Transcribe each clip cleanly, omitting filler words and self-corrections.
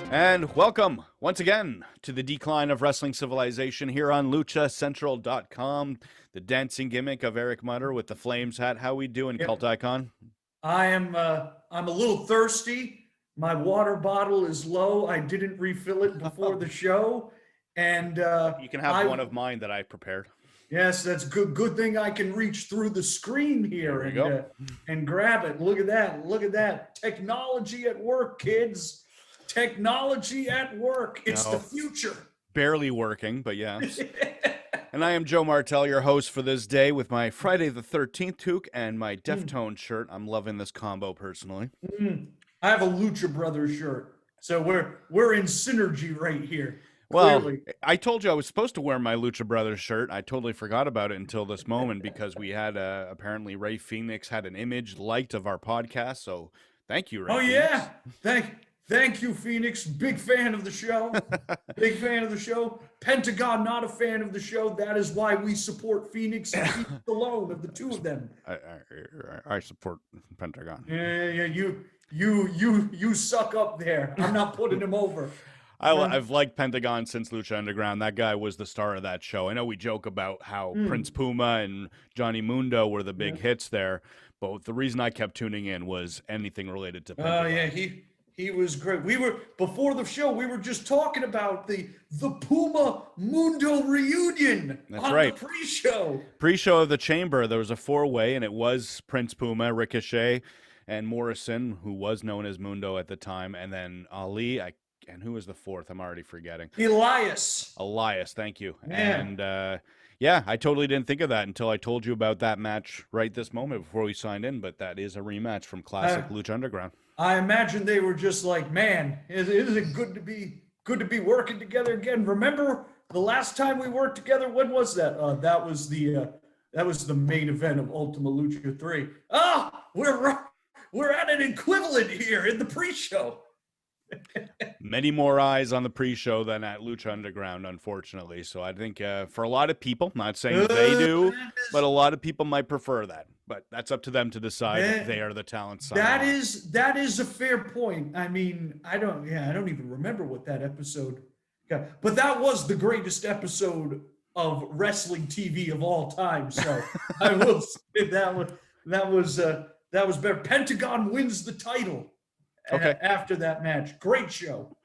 And welcome once again to the decline of wrestling civilization here on LuchaCentral.com. The dancing gimmick of Eric Mutter with the Flames hat. How we doing, Cult Icon? I'm a little thirsty. My water bottle is low. I didn't refill it before the show, and you can have one of mine that I prepared. Yes, that's good. Good thing I can reach through the screen here and grab it. Look at that! Look at that! Technology at work, kids. Technology at work. It's the future. Barely working, but yes. And I am Joe Martel, your host for this day, with my Friday the 13th toque and my Deftone shirt. I'm loving this combo personally. I have a Lucha Brothers shirt, so we're in synergy right here. Well, clearly. I told you I was supposed to wear my Lucha Brothers shirt. I totally forgot about it until this moment because we had apparently Ray Phoenix had an image liked of our podcast. So thank you, Ray. Oh Phoenix. Yeah, thank you, Phoenix. Big fan of the show. Big fan of the show. Pentagon, not a fan of the show. That is why we support Phoenix and Phoenix alone of the two of them. I support Pentagon. Yeah. You suck up there. I'm not putting him over. I've liked Pentagon since Lucha Underground. That guy was the star of that show. I know we joke about how Prince Puma and Johnny Mundo were the big hits there, but the reason I kept tuning in was anything related to Pentagon. Oh yeah, he was great. We were before the show. We were just talking about the Puma Mundo reunion. That's on right. The pre-show. Pre-show of the Chamber, there was a four-way, and it was Prince Puma, Ricochet, and Morrison, who was known as Mundo at the time, and then Ali. And who was the fourth? I'm already forgetting. Elias, thank you. Yeah. And I totally didn't think of that until I told you about that match right this moment before we signed in. But that is a rematch from classic Lucha Underground. I imagine they were just like, man, isn't it good to be working together again? Remember the last time we worked together? When was that? That was the main event of Ultima Lucha 3. We're at an equivalent here in the pre-show. Many more eyes on the pre-show than at Lucha Underground, unfortunately. So I think for a lot of people, not saying they do, but a lot of people might prefer that. But that's up to them to decide if they are the talent side. That is a fair point. I mean, I don't even remember what that episode got, but that was the greatest episode of wrestling TV of all time. So I will say that was better. Pentagon wins the title. Okay. After that match. Great show.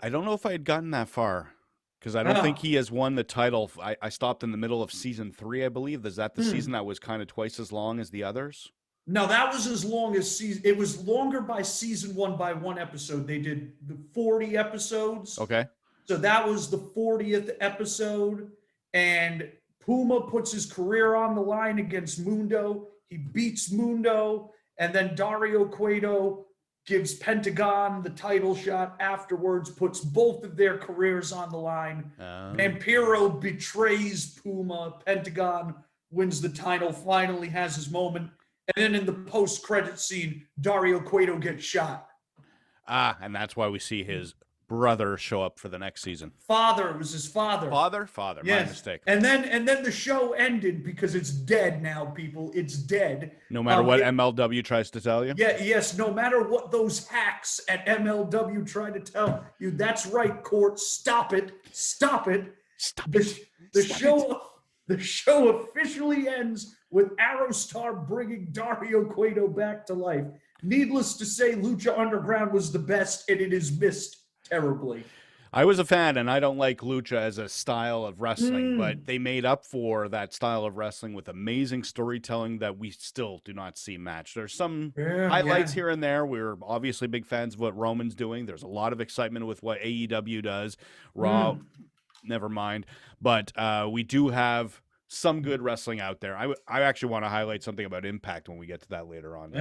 I don't know if I had gotten that far because I don't think he has won the title. I stopped in the middle of season 3, I believe. Is that the season that was kind of twice as long as the others? No, that was as long as season. It was longer by season 1 by one episode. They did the 40 episodes. Okay. So that was the 40th episode. And Puma puts his career on the line against Mundo. He beats Mundo. And then Dario Cueto gives Pentagon the title shot afterwards, puts both of their careers on the line. Vampiro betrays Puma. Pentagon wins the title, finally has his moment. And then in the post-credit scene, Dario Cueto gets shot. And that's why we see his brother show up for the next season. It was his father. Father, yes. My mistake. And then the show ended because it's dead now, people. It's dead. No matter what MLW tries to tell you? Yes, no matter what those hacks at MLW try to tell you. That's right, Court. Stop it. The show officially ends with Aerostar bringing Dario Cueto back to life. Needless to say, Lucha Underground was the best, and it is missed terribly. I was a fan, and I don't like Lucha as a style of wrestling, but they made up for that style of wrestling with amazing storytelling that we still do not see matched. There's some highlights here and there. We're obviously big fans of what Roman's doing. There's a lot of excitement with what AEW does. Raw, never mind. But we do have some good wrestling out there. I actually want to highlight something about Impact when we get to that later on.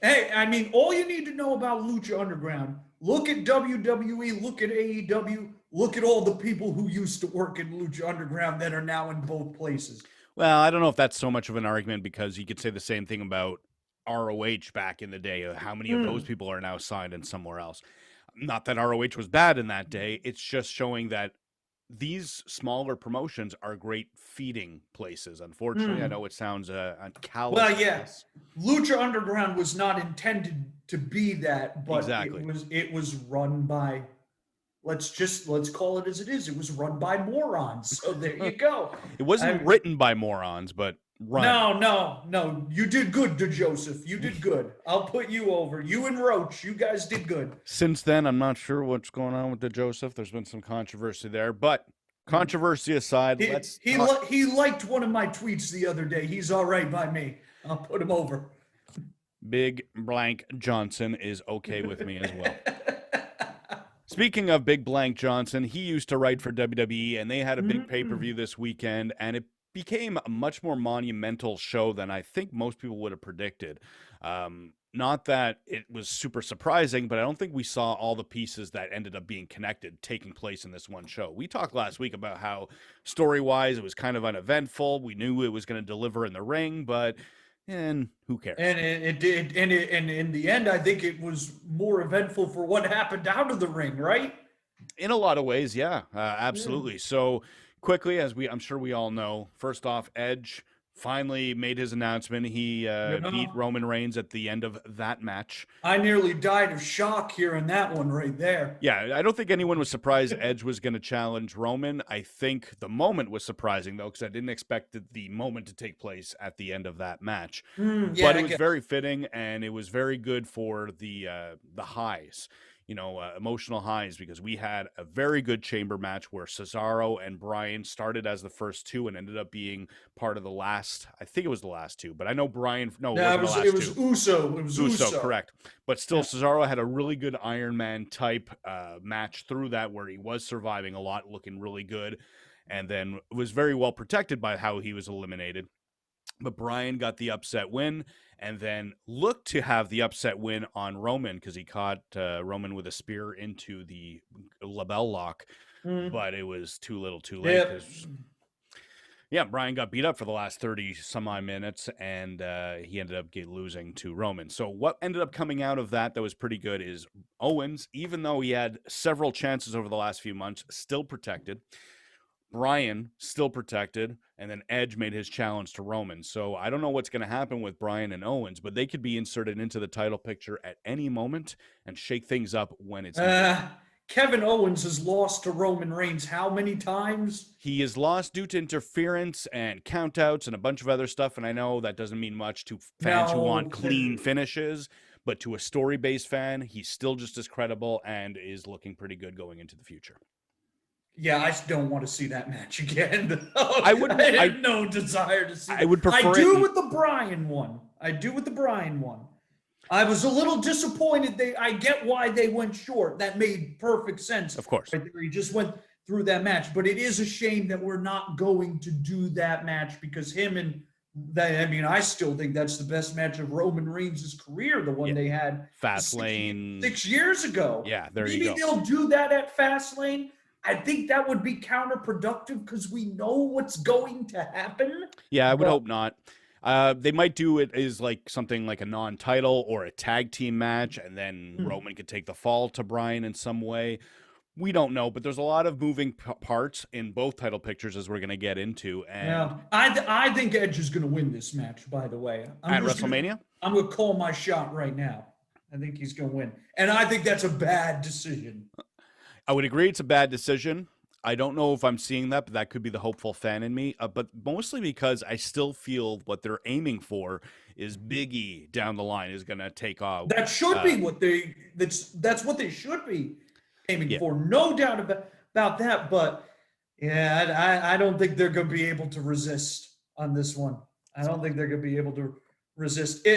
Hey, I mean, all you need to know about Lucha Underground, look at WWE, look at AEW, look at all the people who used to work in Lucha Underground that are now in both places. Well, I don't know if that's so much of an argument, because you could say the same thing about ROH back in the day. How many of those people are now signed in somewhere else? Not that ROH was bad in that day. It's just showing that these smaller promotions are great feeding places. Unfortunately, I know it sounds callous. Well, yeah, Lucha Underground was not intended to be that, but Exactly. it was run by, let's call it as it is. It was run by morons. So there you go. It wasn't written by morons, but run. No. You did good, Joseph. You did good. I'll put you over. You and Roach, you guys did good. Since then, I'm not sure what's going on with the Joseph. There's been some controversy there, but controversy aside, he liked one of my tweets the other day. He's all right by me. I'll put him over. Big Blank Johnson is okay with me as well. Speaking of Big Blank Johnson, he used to write for WWE, and they had a big pay-per-view this weekend, and it became a much more monumental show than I think most people would have predicted. Not that it was super surprising, but I don't think we saw all the pieces that ended up being connected taking place in this one show. We talked last week about how story-wise it was kind of uneventful. We knew it was going to deliver in the ring, but who cares? And it did, and in the end, I think it was more eventful for what happened out of the ring, right? In a lot of ways, yeah, absolutely. So quickly, as I'm sure we all know, first off, Edge finally made his announcement. He beat Roman Reigns at the end of that match. I nearly died of shock hearing that one right there. Yeah, I don't think anyone was surprised Edge was going to challenge Roman. I think the moment was surprising, though, because I didn't expect the moment to take place at the end of that match. But it was very fitting, and it was very good for the highs. Emotional highs, because we had a very good chamber match where Cesaro and Bryan started as the first two and ended up being part of the last. I think it was the last two, but I know Bryan. No, it wasn't it was Uso. It was Uso, correct. But still, Cesaro had a really good Iron Man type match through that, where he was surviving a lot, looking really good, and then was very well protected by how he was eliminated. But Bryan got the upset win, and then looked to have the upset win on Roman, because he caught Roman with a spear into the label lock, but it was too little too late. Bryan got beat up for the last 30 some odd minutes, and he ended up losing to Roman. So what ended up coming out of that was pretty good is Owens, even though he had several chances over the last few months, still protected. Bryan still protected, and then Edge made his challenge to Roman. So I don't know what's going to happen with Bryan and Owens, but they could be inserted into the title picture at any moment and shake things up when it's needed. Kevin Owens has lost to Roman Reigns how many times? He is lost due to interference and countouts and a bunch of other stuff, and I know that doesn't mean much to fans who want clean finishes, but to a story-based fan, he's still just as credible and is looking pretty good going into the future. Yeah, I don't want to see that match again. I have no desire to see it. I would prefer I do with the Bryan one. I was a little disappointed. I get why they went short. That made perfect sense. Of course. Right there. He just went through that match. But it is a shame that we're not going to do that match, because I still think that's the best match of Roman Reigns' career, the one they had Fast Lane 6 years ago. Yeah, there Maybe you go. Maybe they'll do that at Fast Lane. I think that would be counterproductive, because we know what's going to happen. Yeah, I would hope not. They might do it as something like a non-title or a tag team match, and then Roman could take the fall to Bryan in some way. We don't know, but there's a lot of moving parts in both title pictures, as we're going to get into. And I think Edge is going to win this match, by the way. At WrestleMania? I'm going to call my shot right now. I think he's going to win. And I think that's a bad decision. I would agree it's a bad decision. I don't know if I'm seeing that, but that could be the hopeful fan in me. But mostly because I still feel what they're aiming for is Big E down the line is going to take off. That should be what that's what they should be aiming for. No doubt about that. But I don't think they're going to be able to resist on this one. I don't think they're going to be able to resist.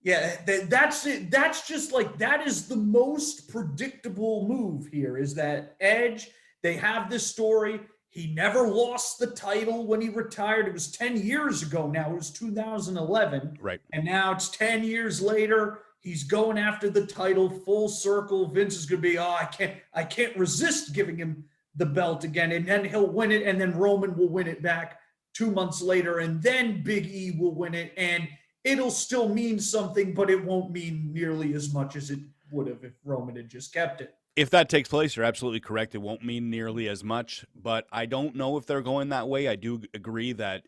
Yeah, that's it. That's just that is the most predictable move here, is that Edge, they have this story. He never lost the title when he retired. It was 10 years ago now. It was 2011. Right. And now it's 10 years later. He's going after the title full circle. Vince is going to be, I can't resist giving him the belt again. And then he'll win it. And then Roman will win it back 2 months later. And then Big E will win it. And it'll still mean something, but it won't mean nearly as much as it would have if Roman had just kept it. If that takes place, you're absolutely correct. It won't mean nearly as much, but I don't know if they're going that way. I do agree that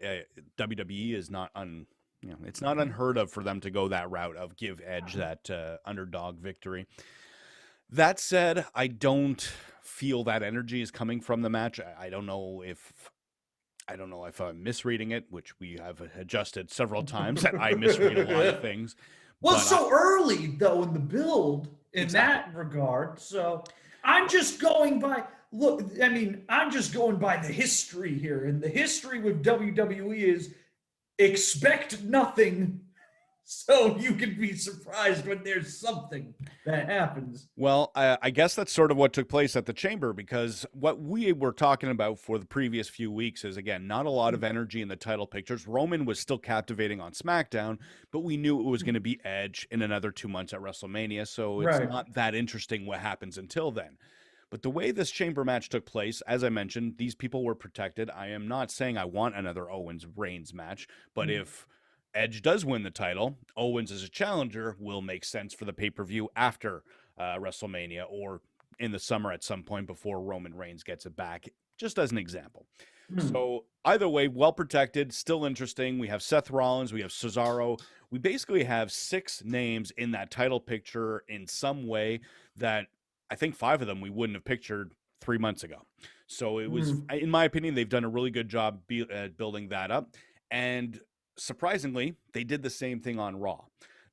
WWE is not it's not unheard of for them to go that route of give Edge that underdog victory. That said, I don't feel that energy is coming from the match. I don't know if I'm misreading it, which we have adjusted several times that I misread a lot of things. Well, it's so early though in the build in that regard. So I'm just going by I'm just going by the history here. And the history with WWE is expect nothing so you can be surprised when there's something that happens. Well, I guess that's sort of what took place at the Chamber, because what we were talking about for the previous few weeks is, again, not a lot of energy in the title pictures. Roman was still captivating on SmackDown, but we knew it was going to be Edge in another 2 months at WrestleMania, so it's not that interesting what happens until then. But the way this Chamber match took place, as I mentioned, these people were protected. I am not saying I want another Owens-Reigns match, but if Edge does win the title, Owens as a challenger will make sense for the pay-per-view after WrestleMania or in the summer at some point before Roman Reigns gets it back, just as an example. So either way, well protected, still interesting. We have Seth Rollins, we have Cesaro. We basically have 6 names in that title picture in some way that I think 5 of them we wouldn't have pictured 3 months ago. So it was, in my opinion, they've done a really good job building that up. And surprisingly, they did the same thing on Raw.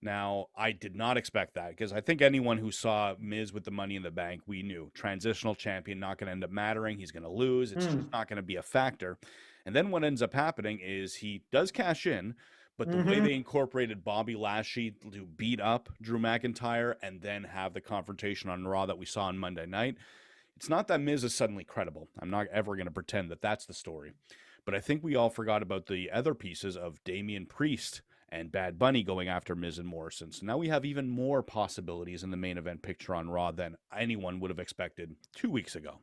Now, I did not expect that, because I think anyone who saw Miz with the Money in the Bank, we knew transitional champion, not going to end up mattering. He's going to lose. It's just not going to be a factor. And then what ends up happening is he does cash in, but the way they incorporated Bobby Lashley to beat up Drew McIntyre and then have the confrontation on Raw that we saw on Monday night, it's not that Miz is suddenly credible. I'm not ever going to pretend that that's the story. But I think we all forgot about the other pieces of Damian Priest and Bad Bunny going after Miz and Morrison. So now we have even more possibilities in the main event picture on Raw than anyone would have expected 2 weeks ago.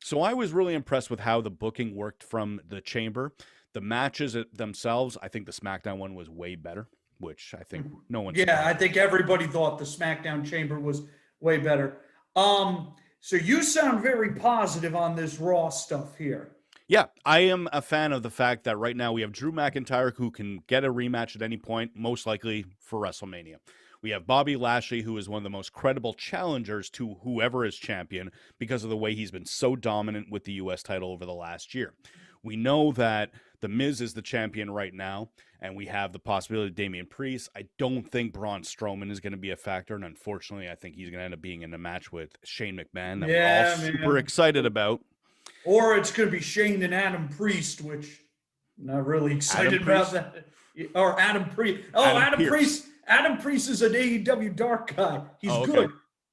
So I was really impressed with how the booking worked from the Chamber. The matches themselves, I think the SmackDown one was way better, which I think no one. Yeah, I think everybody thought the SmackDown Chamber was way better. So you sound very positive on this Raw stuff here. Yeah, I am a fan of the fact that right now we have Drew McIntyre, who can get a rematch at any point, most likely for WrestleMania. We have Bobby Lashley, who is one of the most credible challengers to whoever is champion because of the way he's been so dominant with the U.S. title over the last year. We know that The Miz is the champion right now, and we have the possibility of Damian Priest. I don't think Braun Strowman is going to be a factor, and unfortunately, I think he's going to end up being in a match with Shane McMahon that we're all super excited about. Or it's going to be Shane and Adam Priest, which I'm not really excited about that. Or Adam Priest. Oh, Adam Priest. Adam Priest is an AEW Dark guy. He's good.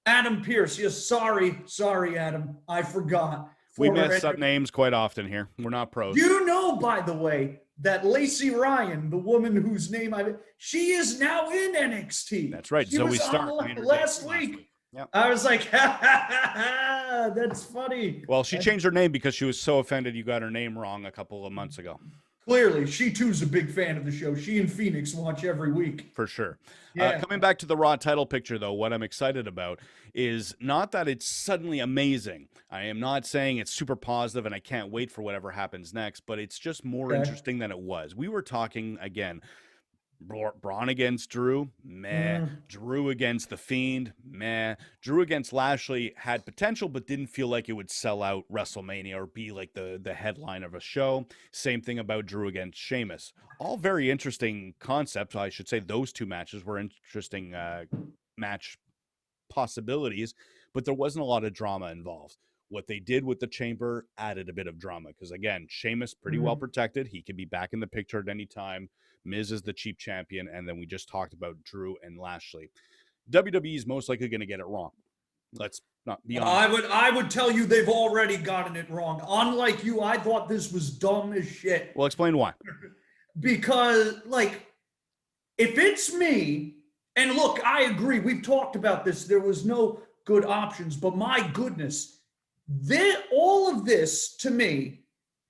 Adam Pearce. Yes, sorry, Adam. I forgot. We mess up names quite often here. We're not pros. You know, by the way, that Lacey Ryan, the woman whose name she is now in NXT. That's right. So we started last week. Yep. I was like, that's funny. Well, she changed her name because she was so offended you got her name wrong a couple of months ago. Clearly, she too is a big fan of the show. She and Phoenix watch every week. For sure. Yeah. Coming back to the Raw title picture, though, what I'm excited about is not that it's suddenly amazing. I am not saying it's super positive and I can't wait for whatever happens next, but it's just more interesting than it was. We were talking, again, Braun against Drew, meh. Drew against The Fiend, meh. Drew against Lashley had potential, but didn't feel like it would sell out WrestleMania or be like the headline of a show. Same thing about Drew against Sheamus. All very interesting concepts. I should say those two matches were interesting match possibilities, but there wasn't a lot of drama involved. What they did with the Chamber added a bit of drama because, again, Sheamus pretty well protected. He can be back in the picture at any time. Miz is the cheap champion, and then we just talked about Drew and Lashley. WWE is most likely going to get it wrong. Let's not be honest. I would tell you they've already gotten it wrong. Unlike you, I thought this was dumb as shit. Well, explain why. Because, like, if it's me And look, I agree. We've talked about this. There was no good options, but my goodness, all of this to me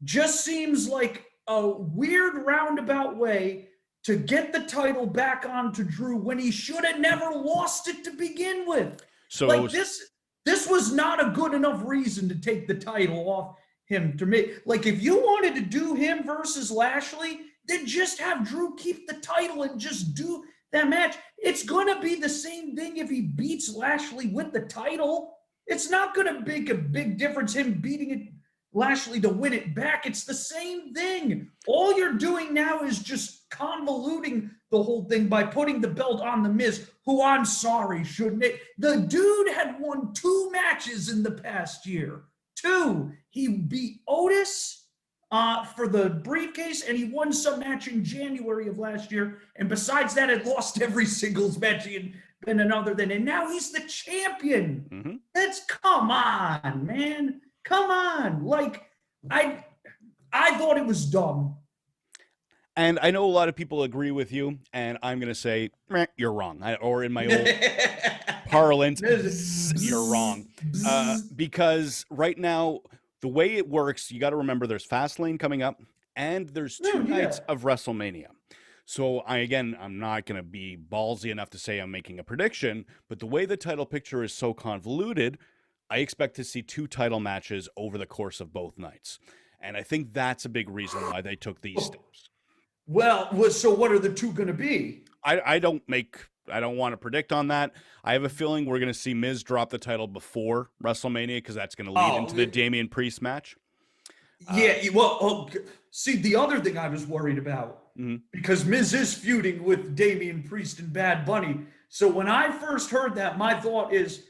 just seems like a weird roundabout way to get the title back onto Drew when he should have never lost it to begin with. So like this was not a good enough reason to take the title off him to me. Like, if you wanted to do him versus Lashley, then just have Drew keep the title and just do that match. It's going to be the same thing if he beats Lashley with the title. It's not going to make a big difference him beating it Lashley to win it back. It's the same thing. All you're doing now is just convoluting the whole thing by putting the belt on The Miz, who, I'm sorry, shouldn't it? The dude had won 2 matches in the past year. 2. He beat Otis for the briefcase, and he won some match in January of last year. And besides that, had lost every singles match he had been another than. And now he's the champion. Mm-hmm. Come on, man. Come on. Like, I thought it was dumb. And I know a lot of people agree with you, and I'm going to say, you're wrong. Or in my old parlance, you're wrong. Because right now, the way it works, you got to remember there's Fast Lane coming up, and there's 2 nights of WrestleMania. So I'm not going to be ballsy enough to say I'm making a prediction, but the way the title picture is so convoluted, I expect to see 2 title matches over the course of both nights. And I think that's a big reason why they took these steps. Well, so what are the 2 going to be? I don't want to predict on that. I have a feeling we're going to see Miz drop the title before WrestleMania because that's going to lead into the Damian Priest match. Yeah, see, the other thing I was worried about, because Miz is feuding with Damian Priest and Bad Bunny. So when I first heard that, my thought is,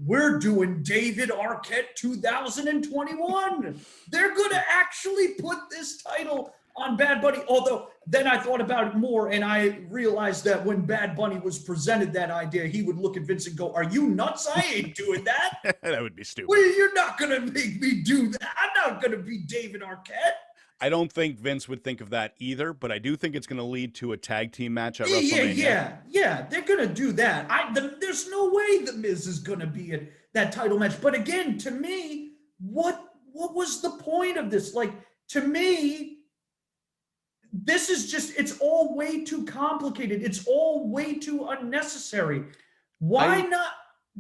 we're doing David Arquette 2021. They're going to actually put this title on Bad Bunny. Although then I thought about it more, and I realized that when Bad Bunny was presented that idea, he would look at Vince and go, "Are you nuts? I ain't doing that." That would be stupid. Well, you're not going to make me do that. I'm not going to be David Arquette. I don't think Vince would think of that either, but I do think it's going to lead to a tag team match at WrestleMania. Yeah, they're going to do that. There's no way The Miz is going to be at that title match. But again, to me, what was the point of this? Like, to me, this is just, it's all way too complicated. It's all way too unnecessary. Why not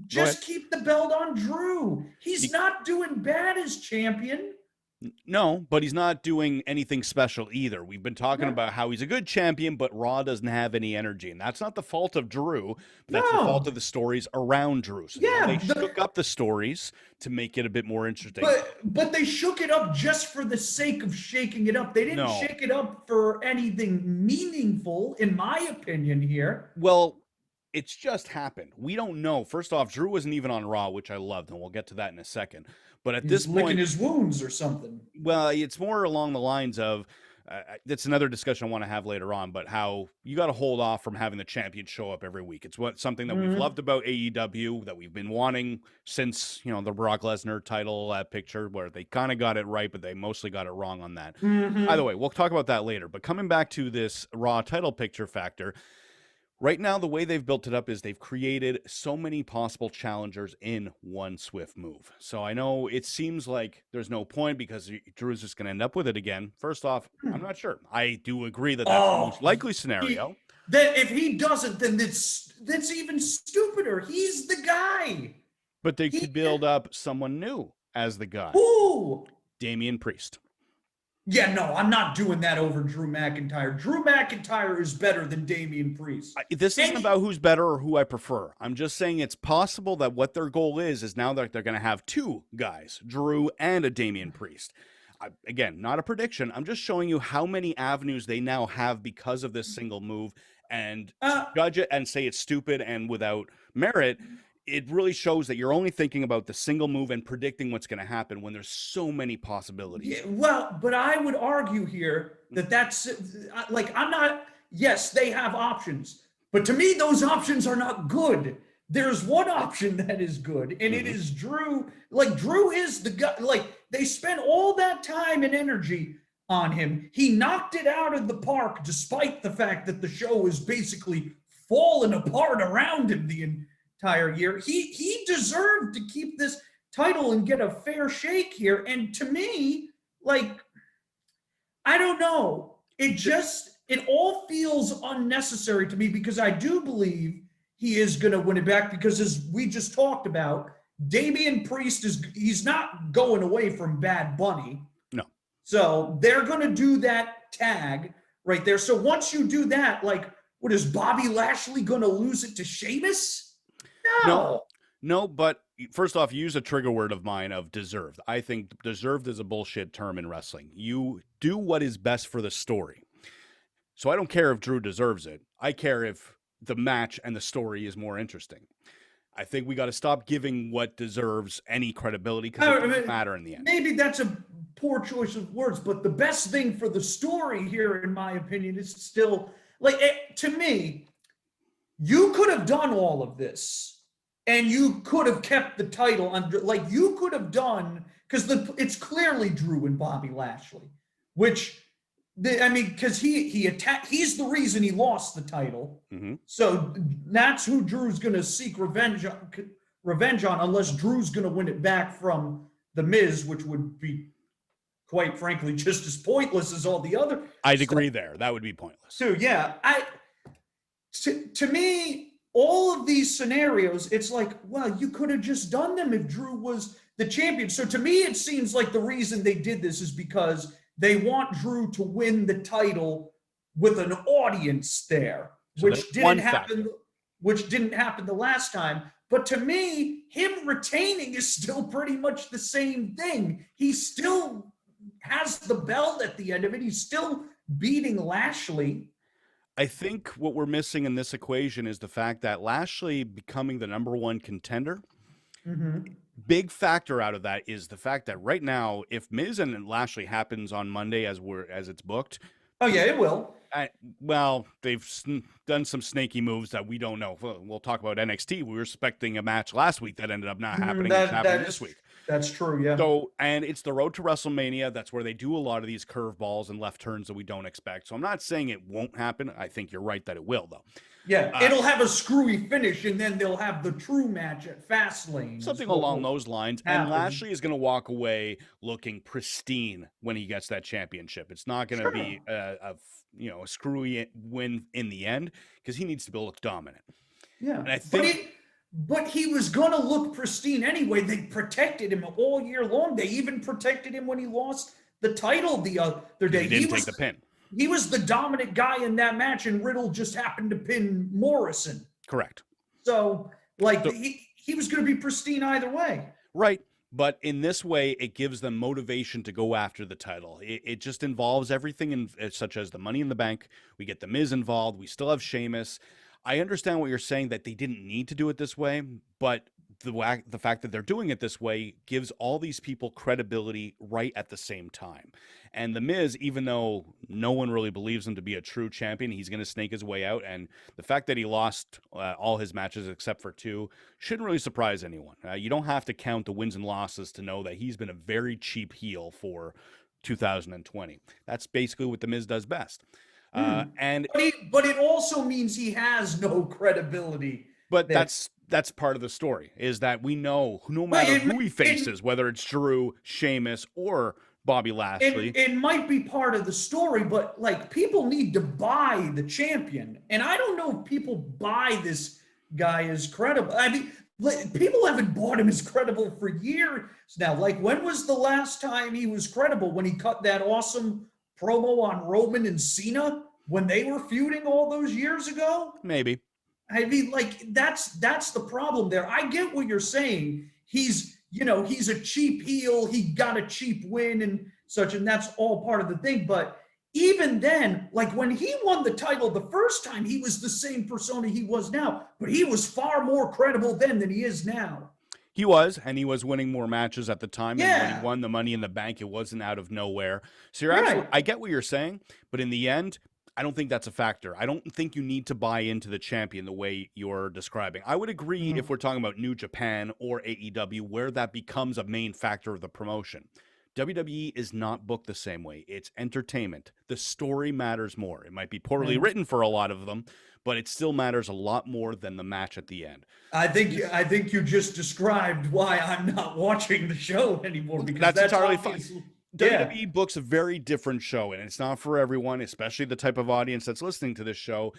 just keep the belt on Drew? He's not doing bad as champion. No, but he's not doing anything special either. We've been talking about how he's a good champion, but Raw doesn't have any energy. And that's not the fault of Drew, but that's the fault of the stories around Drew. So they shook up the stories to make it a bit more interesting. But they shook it up just for the sake of shaking it up. They didn't shake it up for anything meaningful, in my opinion, here. Well, it's just happened. We don't know. First off, Drew wasn't even on Raw, which I loved, and we'll get to that in a second. But at this point, licking his wounds or something. Well, it's more along the lines of that's another discussion I want to have later on. But how you got to hold off from having the champion show up every week. It's something that we've loved about AEW, that we've been wanting since the Brock Lesnar title picture, where they kind of got it right, but they mostly got it wrong on that. Either way, we'll talk about that later. But coming back to this Raw title picture factor. Right now, the way they've built it up is they've created so many possible challengers in one swift move. So I know it seems like there's no point because Drew's just going to end up with it again. First off, I'm not sure. I do agree that that's the most likely scenario. If he doesn't, then that's even stupider. He's the guy. But they could build up someone new as the guy. Who? Damian Priest. Yeah, no, I'm not doing that over Drew McIntyre. Drew McIntyre is better than Damian Priest. This isn't about who's better or who I prefer. I'm just saying it's possible that what their goal is now that they're going to have 2 guys, Drew and a Damian Priest. Again, not a prediction. I'm just showing you how many avenues they now have because of this single move, and judge it and say it's stupid and without merit. It really shows that you're only thinking about the single move and predicting what's going to happen when there's so many possibilities. Yeah, well, but I would argue here that's like, yes, they have options, but to me, those options are not good. There's one option that is good, and it is Drew. Like, Drew is the guy. Like, they spent all that time and energy on him. He knocked it out of the park, despite the fact that the show was basically fallen apart around him the entire year. He deserved to keep this title and get a fair shake here. And to me, like, I don't know. It all feels unnecessary to me because I do believe he is going to win it back because, as we just talked about, Damian Priest he's not going away from Bad Bunny. No. So they're going to do that tag right there. So once you do that, like, what is Bobby Lashley going to lose it to Sheamus? No, but first off, use a trigger word of mine of deserved. I think deserved is a bullshit term in wrestling. You do what is best for the story. So I don't care if Drew deserves it. I care if the match and the story is more interesting. I think we got to stop giving what deserves any credibility because it doesn't matter in the end. Maybe that's a poor choice of words, but the best thing for the story here, in my opinion, is still, like, to me, you could have done all of this and you could have kept the title under, like, you could have done, because it's clearly Drew and Bobby Lashley, which, because he's the reason he lost the title. Mm-hmm. So that's who Drew's going to seek revenge on, unless Drew's going to win it back from The Miz, which would be, quite frankly, just as pointless as all the other. I'd agree there. That would be pointless. So, yeah. To me, all of these scenarios, it's like, well, you could have just done them if Drew was the champion. So to me, it seems like the reason they did this is because they want Drew to win the title with an audience there, so which didn't happen the last time. But to me, him retaining is still pretty much the same thing. He still has the belt at the end of it. He's still beating Lashley. I think what we're missing in this equation is the fact that Lashley becoming the number one contender. Mm-hmm. Big factor out of that is the fact that right now, if Miz and Lashley happens on Monday as it's booked. Oh yeah, it will. Well, they've done some snaky moves that we don't know. We'll talk about NXT. We were expecting a match last week that ended up not happening. It's happening this week. That's true, yeah. So, and it's the road to WrestleMania. That's where they do a lot of these curveballs and left turns that we don't expect. So I'm not saying it won't happen. I think you're right that it will, though. Yeah, it'll have a screwy finish, and then they'll have the true match at Fast Lane. Something along those lines. And Lashley is going to walk away looking pristine when he gets that championship. It's not going to be a screwy win in the end because he needs to look dominant. Yeah, and I think. But he was going to look pristine anyway. They protected him all year long. They even protected him when he lost the title the other day. He didn't take the pin. He was the dominant guy in that match, and Riddle just happened to pin Morrison. Correct. So, he was going to be pristine either way. Right. But in this way, it gives them motivation to go after the title. It just involves everything, such as the Money in the Bank. We get the Miz involved. We still have Sheamus. I understand what you're saying, that they didn't need to do it this way, but the fact that they're doing it this way gives all these people credibility right at the same time. And the Miz, even though no one really believes him to be a true champion, he's going to snake his way out. And the fact that he lost all his matches except for 2 shouldn't really surprise anyone. You don't have to count the wins and losses to know that he's been a very cheap heel for 2020. That's basically what the Miz does best. But it also means he has no credibility. But that's part of the story, is that we know no matter who he faces, whether it's Drew, Sheamus, or Bobby Lashley. It might be part of the story, but people need to buy the champion. And I don't know if people buy this guy as credible. I mean, people haven't bought him as credible for years now. When was the last time he was credible? When he cut that awesome promo on Roman and Cena when they were feuding all those years ago? Maybe. I mean, that's the problem there. I get what you're saying. He's a cheap heel. He got a cheap win and such, and that's all part of the thing. But even then, when he won the title the first time, he was the same persona he was now, but he was far more credible then than he is now. He was, and he was winning more matches at the time. Yeah. And when he won the Money in the Bank, it wasn't out of nowhere. So you're absolutely, I get what you're saying, but in the end, I don't think that's a factor. I don't think you need to buy into the champion the way you're describing. I would agree if we're talking about New Japan or AEW, where that becomes a main factor of the promotion. WWE is not booked the same way. It's entertainment. The story matters more. It might be poorly written for a lot of them, but it still matters a lot more than the match at the end. I think you just described why I'm not watching the show anymore, because that's entirely fine. WWE Yeah. books a very different show, and it's not for everyone, especially the type of audience that's listening to this show.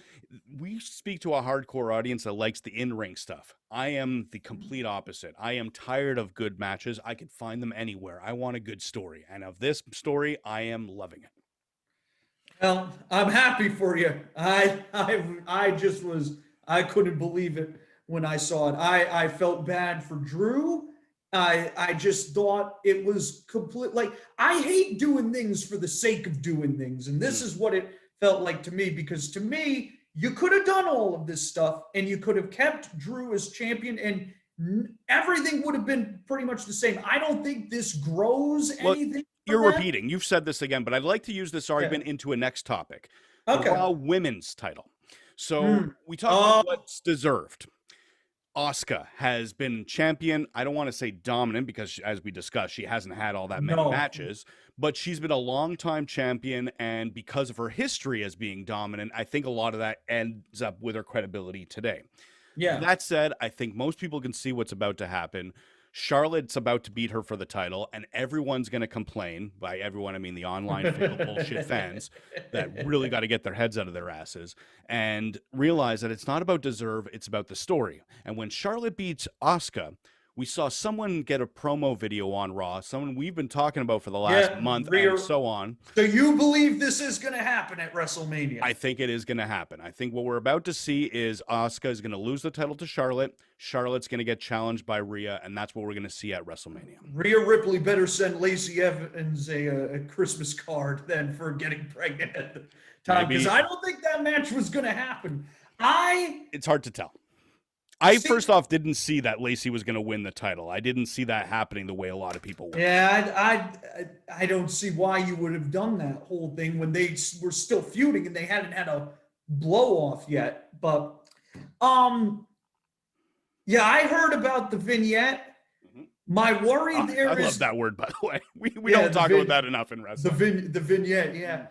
We speak to a hardcore audience that likes the in-ring stuff. I am the complete opposite. I am tired of good matches. I could find them anywhere. I want a good story, and of this story, I am loving it. Well, I'm happy for you. I just was, I couldn't believe it when I saw it. I felt bad for Drew. I just thought it was complete. Like, I hate doing things for the sake of doing things. And this is what it felt like to me, because to me, you could have done all of this stuff and you could have kept Drew as champion and everything would have been pretty much the same. I don't think this grows anything. You're repeating. You've said this again, but I'd like to use this argument into a next topic. Okay. The Raw women's title. So we talked about what's deserved. Asuka has been champion. I don't want to say dominant because, as we discussed, she hasn't had all that many matches, but she's been a long-time champion, and because of her history as being dominant, I think a lot of that ends up with her credibility today. Yeah. That said, I think most people can see what's about to happen. Charlotte's about to beat her for the title, and everyone's going to complain. By everyone, I mean the online bullshit fans that really got to get their heads out of their asses and realize that it's not about deserve, it's about the story. And when Charlotte beats Asuka, we saw someone get a promo video on Raw, someone we've been talking about for the last month and so on. So you believe this is going to happen at WrestleMania? I think it is going to happen. I think what we're about to see is Asuka is going to lose the title to Charlotte. Charlotte's going to get challenged by Rhea, and that's what we're going to see at WrestleMania. Rhea Ripley better send Lacey Evans a Christmas card then for getting pregnant at the time, because I don't think that match was going to happen. It's hard to tell. I first off didn't see that Lacey was going to win the title. I didn't see that happening the way a lot of people were. Yeah, I don't see why you would have done that whole thing when they were still feuding and they hadn't had a blow off yet. But yeah, I heard about the vignette. My worry there is, I love that word, by the way. We don't talk about that enough in wrestling. The vignette, yeah.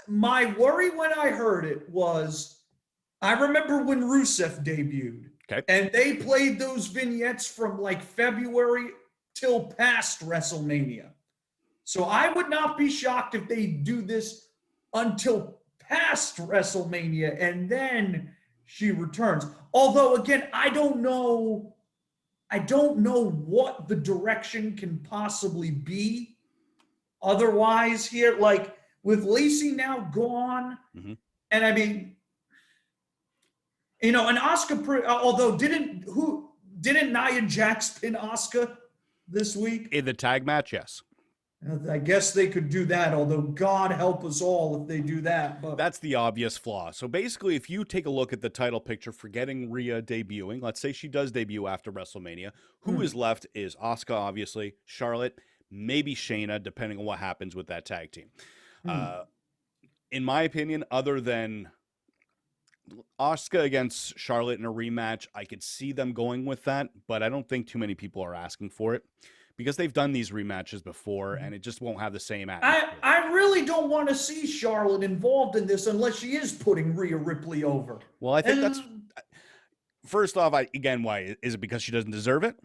My worry when I heard it was, I remember when Rusev debuted. Okay. And they played those vignettes from like February till past WrestleMania. So I would not be shocked if they do this until past WrestleMania and then she returns. Although, again, I don't know what the direction can possibly be otherwise here. Like with Lacey now gone, and I mean, you know, and Asuka, although didn't Nia Jax pin Asuka this week? In the tag match, yes. I guess they could do that, although God help us all if they do that. But that's the obvious flaw. So basically, if you take a look at the title picture, forgetting Rhea debuting, let's say she does debut after WrestleMania, who is left is Asuka, obviously, Charlotte, maybe Shayna, depending on what happens with that tag team. In my opinion, other than Asuka against Charlotte in a rematch, I could see them going with that, but I don't think too many people are asking for it because they've done these rematches before and it just won't have the same atmosphere. I really don't want to see Charlotte involved in this unless she is putting Rhea Ripley over. Well, I think that's, first off, why is it because she doesn't deserve it?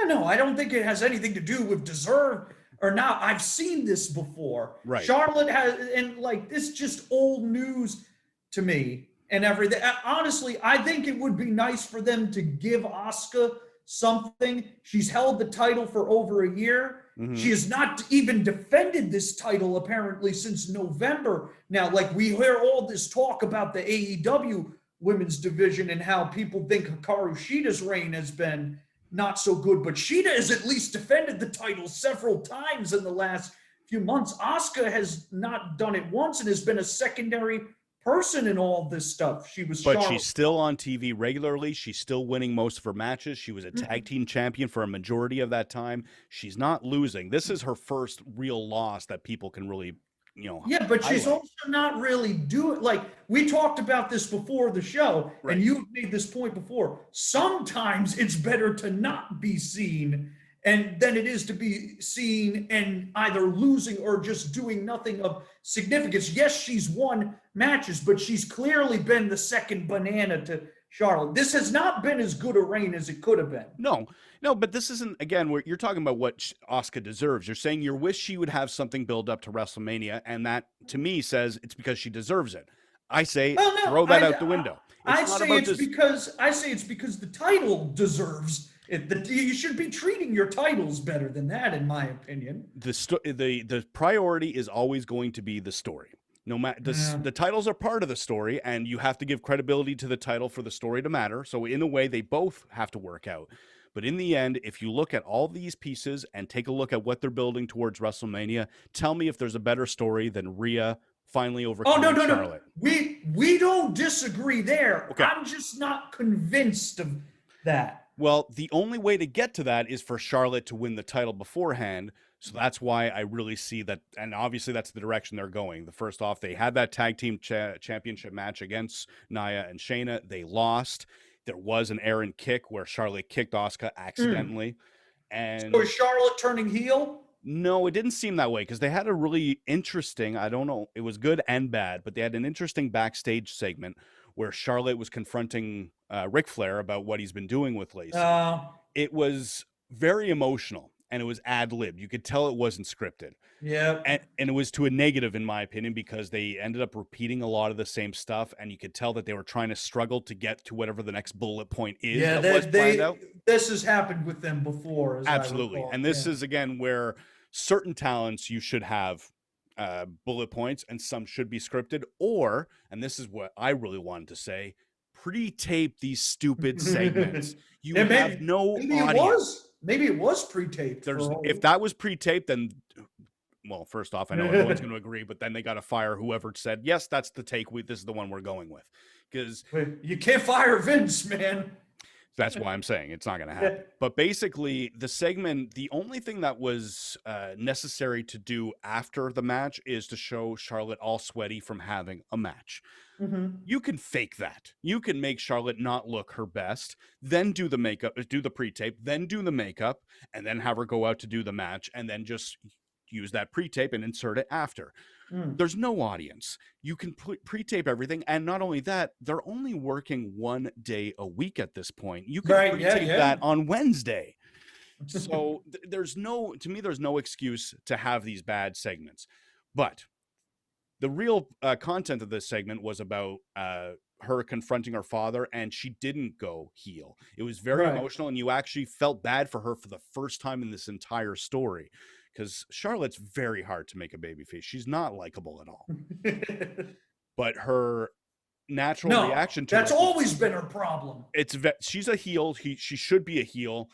No, I don't think it has anything to do with deserve or not. I've seen this before. Right. Charlotte has, and like, this is just old news to me. And everything. Honestly, I think it would be nice for them to give Asuka something. She's held the title for over a year. She has not even defended this title apparently since November. Now, like, we hear all this talk about the AEW women's division and how people think Hikaru Shida's reign has been not so good, but Shida has at least defended the title several times in the last few months. Asuka has not done it once and has been a secondary person in all this stuff. But she's still on TV regularly. She's still winning most of her matches. She was a tag team champion for a majority of that time. She's not losing. This is her first real loss that people can really, Yeah, but she's also not really doing, like, we talked about this before the show, and you've made this point before. Sometimes it's better to not be seen and than it is to be seen and either losing or just doing nothing of significance. Yes, she's won matches, but she's clearly been the second banana to Charlotte. This has not been as good a reign as it could have been. No, but this isn't, again, where you're talking about what Asuka deserves. You're saying you wish she would have something build up to WrestleMania, and that, to me, says it's because she deserves it. I say, throw that out the window. I say it's because the title deserves it. You should be treating your titles better than that, in my opinion. The priority is always going to be the story. No matter the titles are part of the story, and you have to give credibility to the title for the story to matter. So in a way, they both have to work out. But in the end, if you look at all these pieces and take a look at what they're building towards WrestleMania, tell me if there's a better story than Rhea finally overcoming Charlotte. We don't disagree there. Okay. I'm just not convinced of that. Well, the only way to get to that is for Charlotte to win the title beforehand. So that's why I really see that. And obviously that's the direction they're going. The first off, they had that tag team championship match against Nia and Shayna. They lost. There was an Aaron kick where Charlotte kicked Asuka accidentally. And so is Charlotte turning heel? No, it didn't seem that way because they had a really interesting, I don't know, it was good and bad, but they had an interesting backstage segment where Charlotte was confronting Ric Flair about what he's been doing with Lacey. It was very emotional and it was ad-libbed. You could tell it wasn't scripted. Yeah. And it was to a negative, in my opinion, because they ended up repeating a lot of the same stuff, and you could tell that they were trying to struggle to get to whatever the next bullet point is. Yeah, this has happened with them before. Absolutely. And this is, again, where certain talents you should have bullet points and some should be scripted, or, and this is what I really wanted to say, pre-tape these stupid segments. You have no audience. Maybe it was pre-taped. If that was pre-taped, then, well, first off, I know no one's going to agree, but then they got to fire whoever said, yes, that's the take. This is the one we're going with. Because you can't fire Vince, man. That's why I'm saying it's not going to happen. But basically, the segment, the only thing that was necessary to do after the match is to show Charlotte all sweaty from having a match. Mm-hmm. You can fake that. You can make Charlotte not look her best, then do the makeup, do the pre-tape, then do the makeup, and then have her go out to do the match, and then just use that pre-tape and insert it after. There's no audience. You can pre-tape everything, and not only that, they're only working 1 day a week at this point. You can pre-tape that on Wednesday. So there's no excuse to have these bad segments. But the real content of this segment was about her confronting her father, and she didn't go heel. It was very emotional, and you actually felt bad for her for the first time in this entire story. Because Charlotte's very hard to make a babyface. She's not likable at all. But her natural reaction to that's always been her problem. She's a heel. She should be a heel.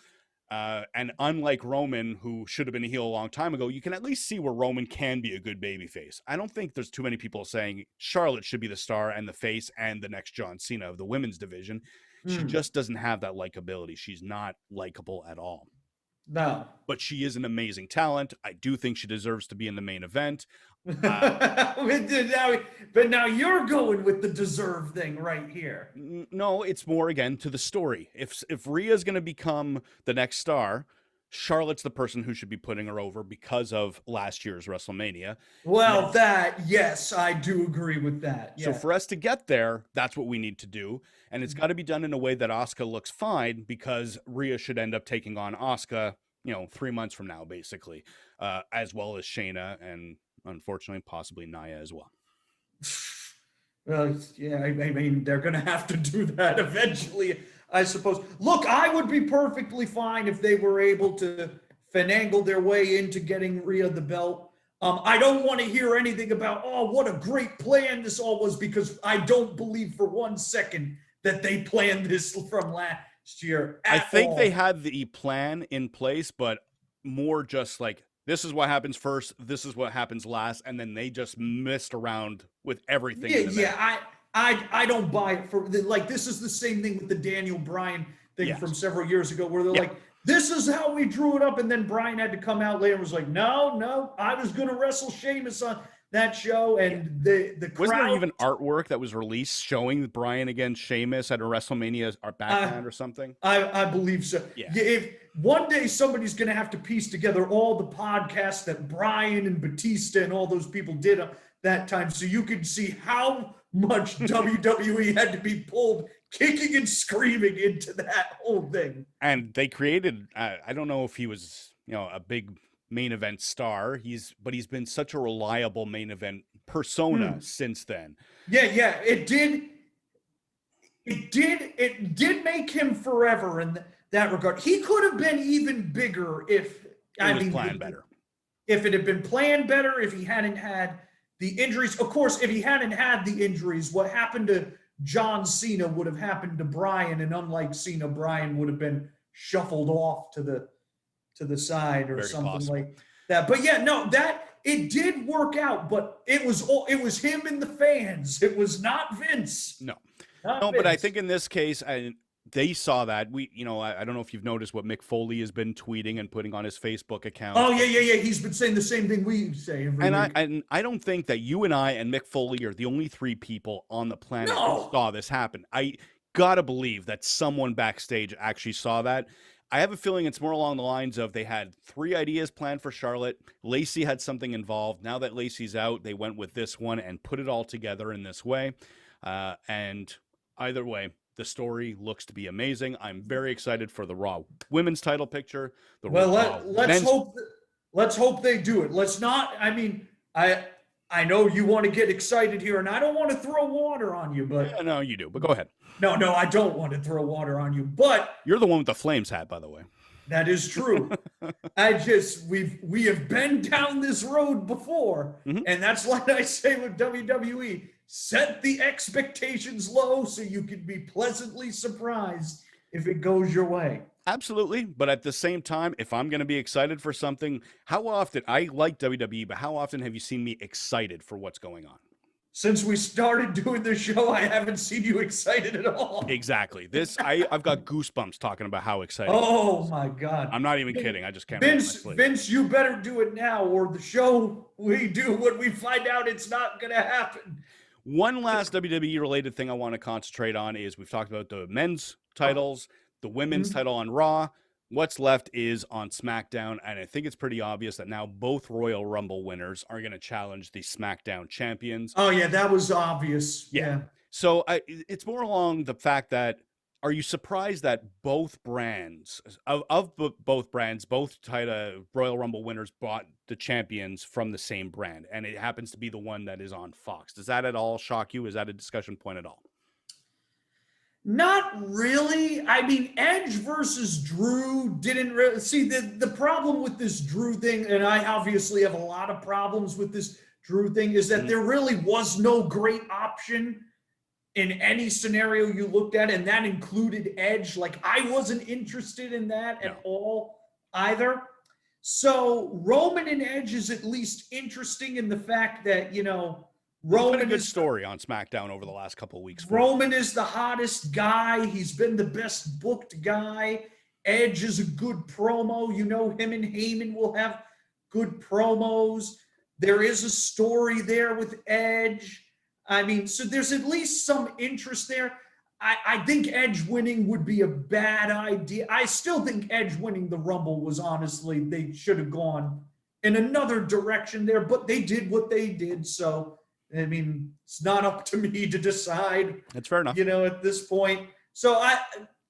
And unlike Roman, who should have been a heel a long time ago, you can at least see where Roman can be a good babyface. I don't think there's too many people saying Charlotte should be the star and the face and the next John Cena of the women's division. She just doesn't have that likability. She's not likable at all. No. But she is an amazing talent. I do think she deserves to be in the main event. But now you're going with the deserve thing right here. No, it's more, again, to the story. If Rhea's going to become the next star, Charlotte's the person who should be putting her over because of last year's WrestleMania. Well, yes, I do agree with that. Yeah. So for us to get there, that's what we need to do. And it's got to be done in a way that Asuka looks fine, because Rhea should end up taking on Asuka, 3 months from now, basically, as well as Shayna and, unfortunately, possibly Nia as well. Well, yeah, I mean, they're going to have to do that eventually, I suppose. Look, I would be perfectly fine if they were able to finagle their way into getting Rhea the belt. I don't want to hear anything about, what a great plan this all was, because I don't believe for 1 second that they planned this from last year. I think they had the plan in place, but more just like, this is what happens first, this is what happens last, and then they just messed around with everything. I don't buy it. This is the same thing with the Daniel Bryan thing from several years ago, where they're like, this is how we drew it up, and then Bryan had to come out later and was like, no, I was going to wrestle Sheamus on. that show, and the crowd. Wasn't there even artwork that was released showing Bryan against Sheamus at a WrestleMania background or something? I believe so. Yeah. If one day somebody's going to have to piece together all the podcasts that Bryan and Batista and all those people did that time, so you could see how much WWE had to be pulled kicking and screaming into that whole thing. And they created, I don't know if he was, a big main event star. But he's been such a reliable main event persona since then. Yeah. It did make him forever in that regard. He could have been even bigger if planned better. If it had been planned better, if he hadn't had the injuries. Of course, if he hadn't had the injuries, what happened to John Cena would have happened to Bryan, and unlike Cena, Bryan would have been shuffled off to the side or Very something possible. like that. But yeah, no, that it did work out, but it was him and the fans. It was not Vince. No, Vince. but I think in this case, they saw that. I don't know if you've noticed what Mick Foley has been tweeting and putting on his Facebook account. Oh yeah. He's been saying the same thing we say every week. And I don't think that you and I and Mick Foley are the only three people on the planet who saw this happen. I gotta believe that someone backstage actually saw that. I have a feeling it's more along the lines of they had 3 ideas planned for Charlotte. Lacey had something involved. Now that Lacey's out, they went with this one and put it all together in this way. And either way, the story looks to be amazing. I'm very excited for the Raw women's title picture. Let's hope they do it. Let's not. I mean, I know you want to get excited here, and I don't want to throw water on you, but yeah, no, you do. But go ahead. No, I don't want to throw water on you, but you're the one with the Flames hat, by the way. That is true. We have been down this road before, and that's what I say with WWE. Set the expectations low so you can be pleasantly surprised if it goes your way. Absolutely. But at the same time, if I'm going to be excited for something, how often, I like WWE, but how often have you seen me excited for what's going on? Since we started doing the show, I haven't seen you excited at all. Exactly. I've got goosebumps talking about how excited. Oh my God. I'm not even kidding. I just can't. Vince, you better do it now, or the show we do when we find out it's not going to happen. One last WWE related thing I want to concentrate on is we've talked about the men's titles, the women's title on Raw. What's left is on SmackDown, and I think it's pretty obvious that now both Royal Rumble winners are going to challenge the SmackDown champions. Oh, yeah, that was obvious. Yeah. So it's more along the fact that, are you surprised that both brands, both brands, both Royal Rumble winners bought the champions from the same brand, and it happens to be the one that is on Fox? Does that at all shock you? Is that a discussion point at all? Not really. I mean, Edge versus Drew didn't really see the problem with this Drew thing, and I obviously have a lot of problems with this Drew thing, is that there really was no great option in any scenario you looked at, and that included Edge. Like, I wasn't interested in that at all either. So Roman and Edge is at least interesting in the fact that, Roman, a good story on SmackDown over the last couple of weeks. Roman is the hottest guy. He's been the best booked guy. Edge is a good promo. Him and Heyman will have good promos. There is a story there with Edge. I mean, so there's at least some interest there. I think Edge winning would be a bad idea. I still think Edge winning the Rumble was, honestly, they should have gone in another direction there, but they did what they did. So, I mean, it's not up to me to decide. That's fair enough. At this point. So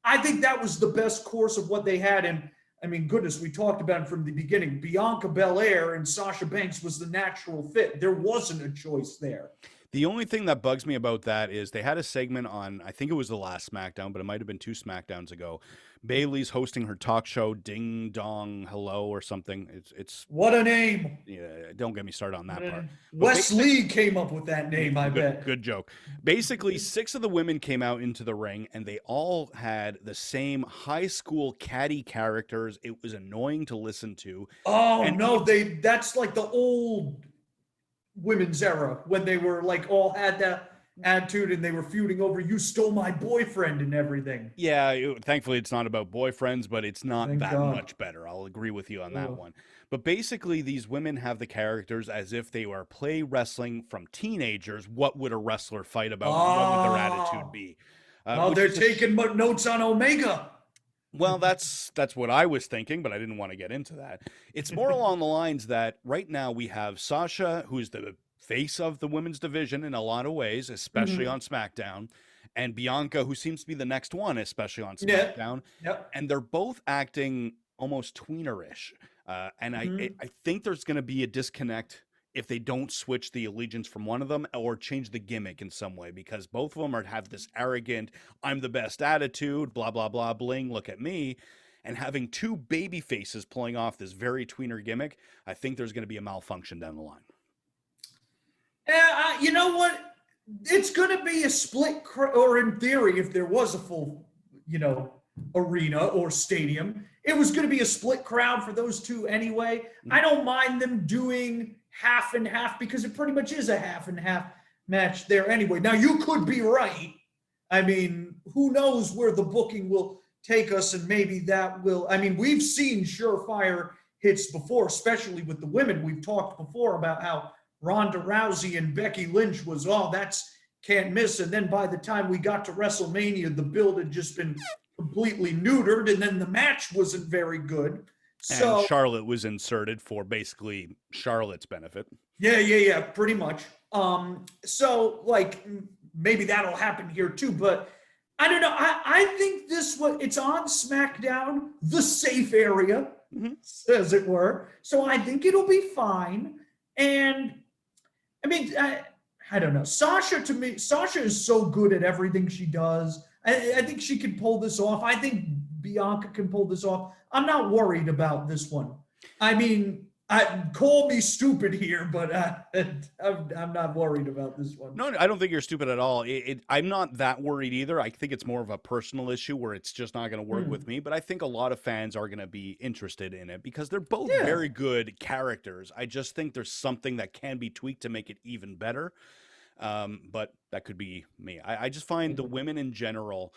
I think that was the best course of what they had. And I mean, goodness, we talked about it from the beginning. Bianca Belair and Sasha Banks was the natural fit. There wasn't a choice there. The only thing that bugs me about that is they had a segment on, I think it was the last SmackDown, but it might have been 2 SmackDowns ago. Bayley's hosting her talk show, Ding Dong Hello or something. It's what a name. Yeah, don't get me started on that part. Wes Lee came up with that name, I bet. Good joke. Basically, 6 of the women came out into the ring, and they all had the same high school catty characters. It was annoying to listen to. Oh, and no, that's like the old women's era when they were like all had that. attitude, and they were feuding over you stole my boyfriend and everything. Yeah, thankfully it's not about boyfriends, but it's not Thank that God. much better. I'll agree with you on that Ugh. one. But basically, these women have the characters as if they were play wrestling from teenagers. What would a wrestler fight about? And what would their attitude be? Oh, Which they're is taking notes on Omega. well, that's what I was thinking, but I didn't want to get into that. It's more along the lines that right now we have Sasha, who's the face of the women's division in a lot of ways, especially on SmackDown, and Bianca, who seems to be the next one, especially on SmackDown. Yep. And they're both acting almost tweenerish. And I think there's going to be a disconnect if they don't switch the allegiance from one of them or change the gimmick in some way, because both of them have this arrogant, I'm the best attitude, blah, blah, blah, bling, look at me. And having two baby faces pulling off this very tweener gimmick, I think there's going to be a malfunction down the line. Yeah, you know what? It's going to be a split, or in theory, if there was a full, arena or stadium, it was going to be a split crowd for those two anyway. I don't mind them doing half and half, because it pretty much is a half and half match there anyway. Now, you could be right. I mean, who knows where the booking will take us, and maybe that will, we've seen surefire hits before, especially with the women. We've talked before about how Ronda Rousey and Becky Lynch was, that's can't miss. And then by the time we got to WrestleMania, the build had just been completely neutered, and then the match wasn't very good. So and Charlotte was inserted for basically Charlotte's benefit. Yeah, pretty much. So like maybe that'll happen here too, but I don't know. I think it's on SmackDown, the safe area, as it were. So I think it'll be fine. And I don't know. Sasha is so good at everything she does. I think she can pull this off. I think Bianca can pull this off. I'm not worried about this one. Call me stupid here, but I'm not worried about this one. No, I don't think you're stupid at all. I'm not that worried either. I think it's more of a personal issue where it's just not going to work with me. But I think a lot of fans are going to be interested in it because they're both very good characters. I just think there's something that can be tweaked to make it even better. But that could be me. I just find the women in general.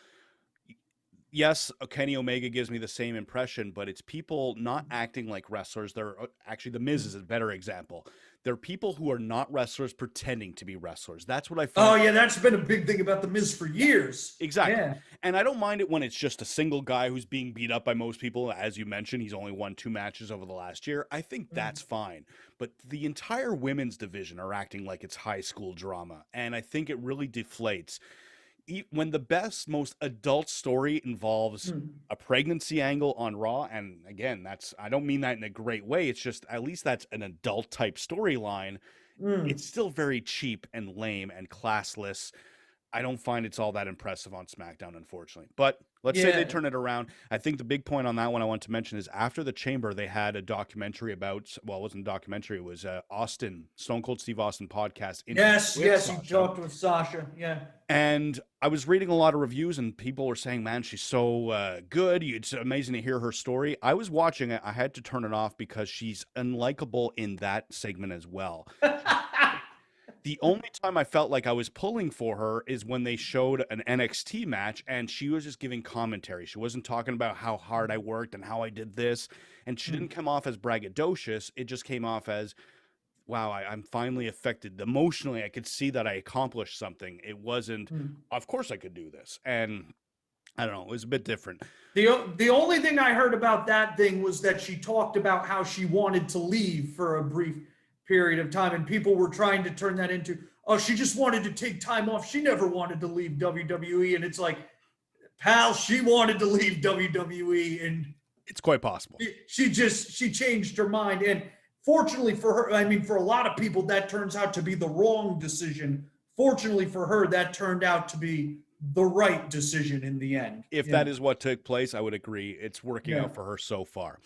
Yes, Kenny Omega gives me the same impression, but it's people not acting like wrestlers. They're actually, The Miz is a better example. They're people who are not wrestlers pretending to be wrestlers. That's what I find. Oh, yeah, that's been a big thing about The Miz for years. Exactly. Yeah. And I don't mind it when it's just a single guy who's being beat up by most people. As you mentioned, he's only won 2 matches over the last year. I think that's fine. But the entire women's division are acting like it's high school drama. And I think it really deflates. When the best, most adult story involves a pregnancy angle on Raw, and again, I don't mean that in a great way. It's just, at least that's an adult type storyline. It's still very cheap and lame and classless. I don't find it's all that impressive on SmackDown, unfortunately. But let's say they turn it around. I think the big point on that one I want to mention is after the Chamber, they had a documentary about, well, it wasn't a documentary. It was Stone Cold Steve Austin podcast. Yes, he talked with Sasha. Yeah. And I was reading a lot of reviews and people were saying, man, she's so good. It's amazing to hear her story. I was watching it. I had to turn it off because she's unlikable in that segment as well. The only time I felt like I was pulling for her is when they showed an NXT match and she was just giving commentary. She wasn't talking about how hard I worked and how I did this. And she didn't come off as braggadocious. It just came off as, wow, I'm finally affected. Emotionally, I could see that I accomplished something. It wasn't, of course I could do this. And I don't know, it was a bit different. The only thing I heard about that thing was that she talked about how she wanted to leave for a brief period of time, and people were trying to turn that into, oh, she just wanted to take time off. She never wanted to leave WWE. And it's like, pal, she wanted to leave WWE, and it's quite possible. She changed her mind. And fortunately for her, for a lot of people, that turns out to be the wrong decision. Fortunately for her, that turned out to be the right decision in the end. If that is what took place, I would agree. It's working out for her so far.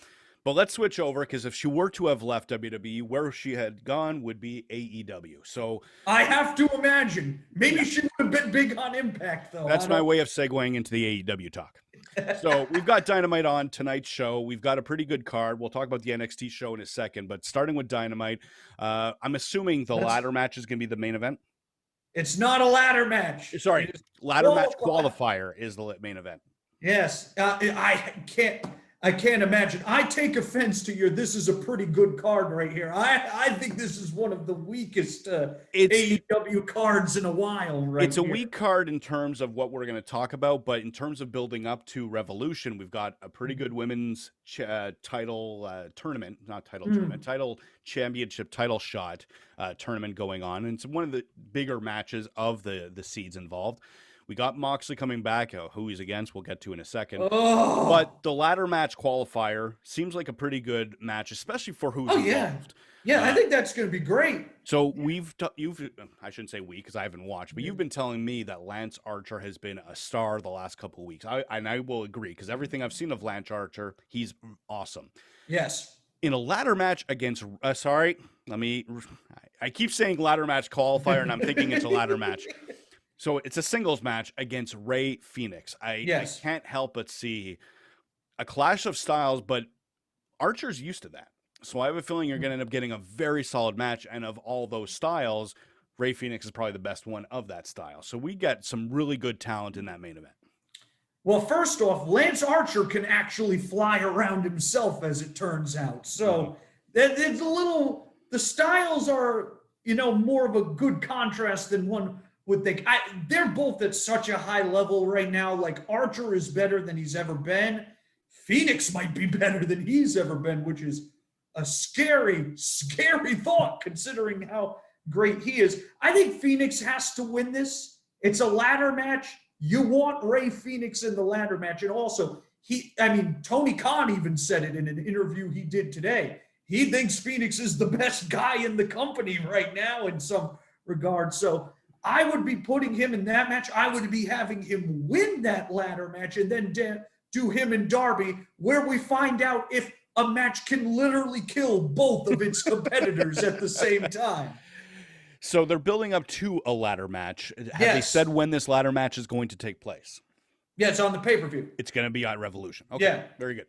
But let's switch over, because if she were to have left WWE, where she had gone would be AEW. So I have to imagine. Maybe she would have been big on Impact, though. That's my way of segueing into the AEW talk. So we've got Dynamite on tonight's show. We've got a pretty good card. We'll talk about the NXT show in a second, but starting with Dynamite, I'm assuming the ladder match is going to be the main event. It's not a ladder match. Sorry, ladder match qualifier is the main event. Yes, I can't imagine. I take offense to your. This is a pretty good card right here. I think this is one of the weakest AEW cards in a while. It's a weak card in terms of what we're going to talk about, but in terms of building up to Revolution, we've got a pretty good women's title tournament, not title tournament, title championship, title shot tournament going on, and it's one of the bigger matches of the seeds involved. We got Moxley coming back, who he's against, we'll get to in a second. Oh. But the ladder match qualifier seems like a pretty good match, especially for who's involved. Yeah, I think that's going to be great. So I shouldn't say we because I haven't watched, but you've been telling me that Lance Archer has been a star the last couple of weeks. I will agree because everything I've seen of Lance Archer, he's awesome. Yes. In a ladder match against, I keep saying ladder match qualifier and I'm thinking it's a ladder match. So it's a singles match against Rey Fénix. I can't help but see a clash of styles, but Archer's used to that. So I have a feeling you're going to end up getting a very solid match. And of all those styles, Rey Fénix is probably the best one of that style. So we get some really good talent in that main event. Well, first off, Lance Archer can actually fly around himself, as it turns out. So it's the styles are, more of a good contrast than one would think. They're both at such a high level right now. Like Archer is better than he's ever been. Fénix might be better than he's ever been, which is a scary, scary thought considering how great he is. I think Fénix has to win this. It's a ladder match. You want Rey Fénix in the ladder match. And also, Tony Khan even said it in an interview he did today. He thinks Fénix is the best guy in the company right now in some regard. So I would be putting him in that match. I would be having him win that ladder match and then do him and Darby, where we find out if a match can literally kill both of its competitors at the same time. So they're building up to a ladder match. Have they said when this ladder match is going to take place? Yeah, it's on the pay-per-view. It's going to be at Revolution. Okay, yeah. Very good.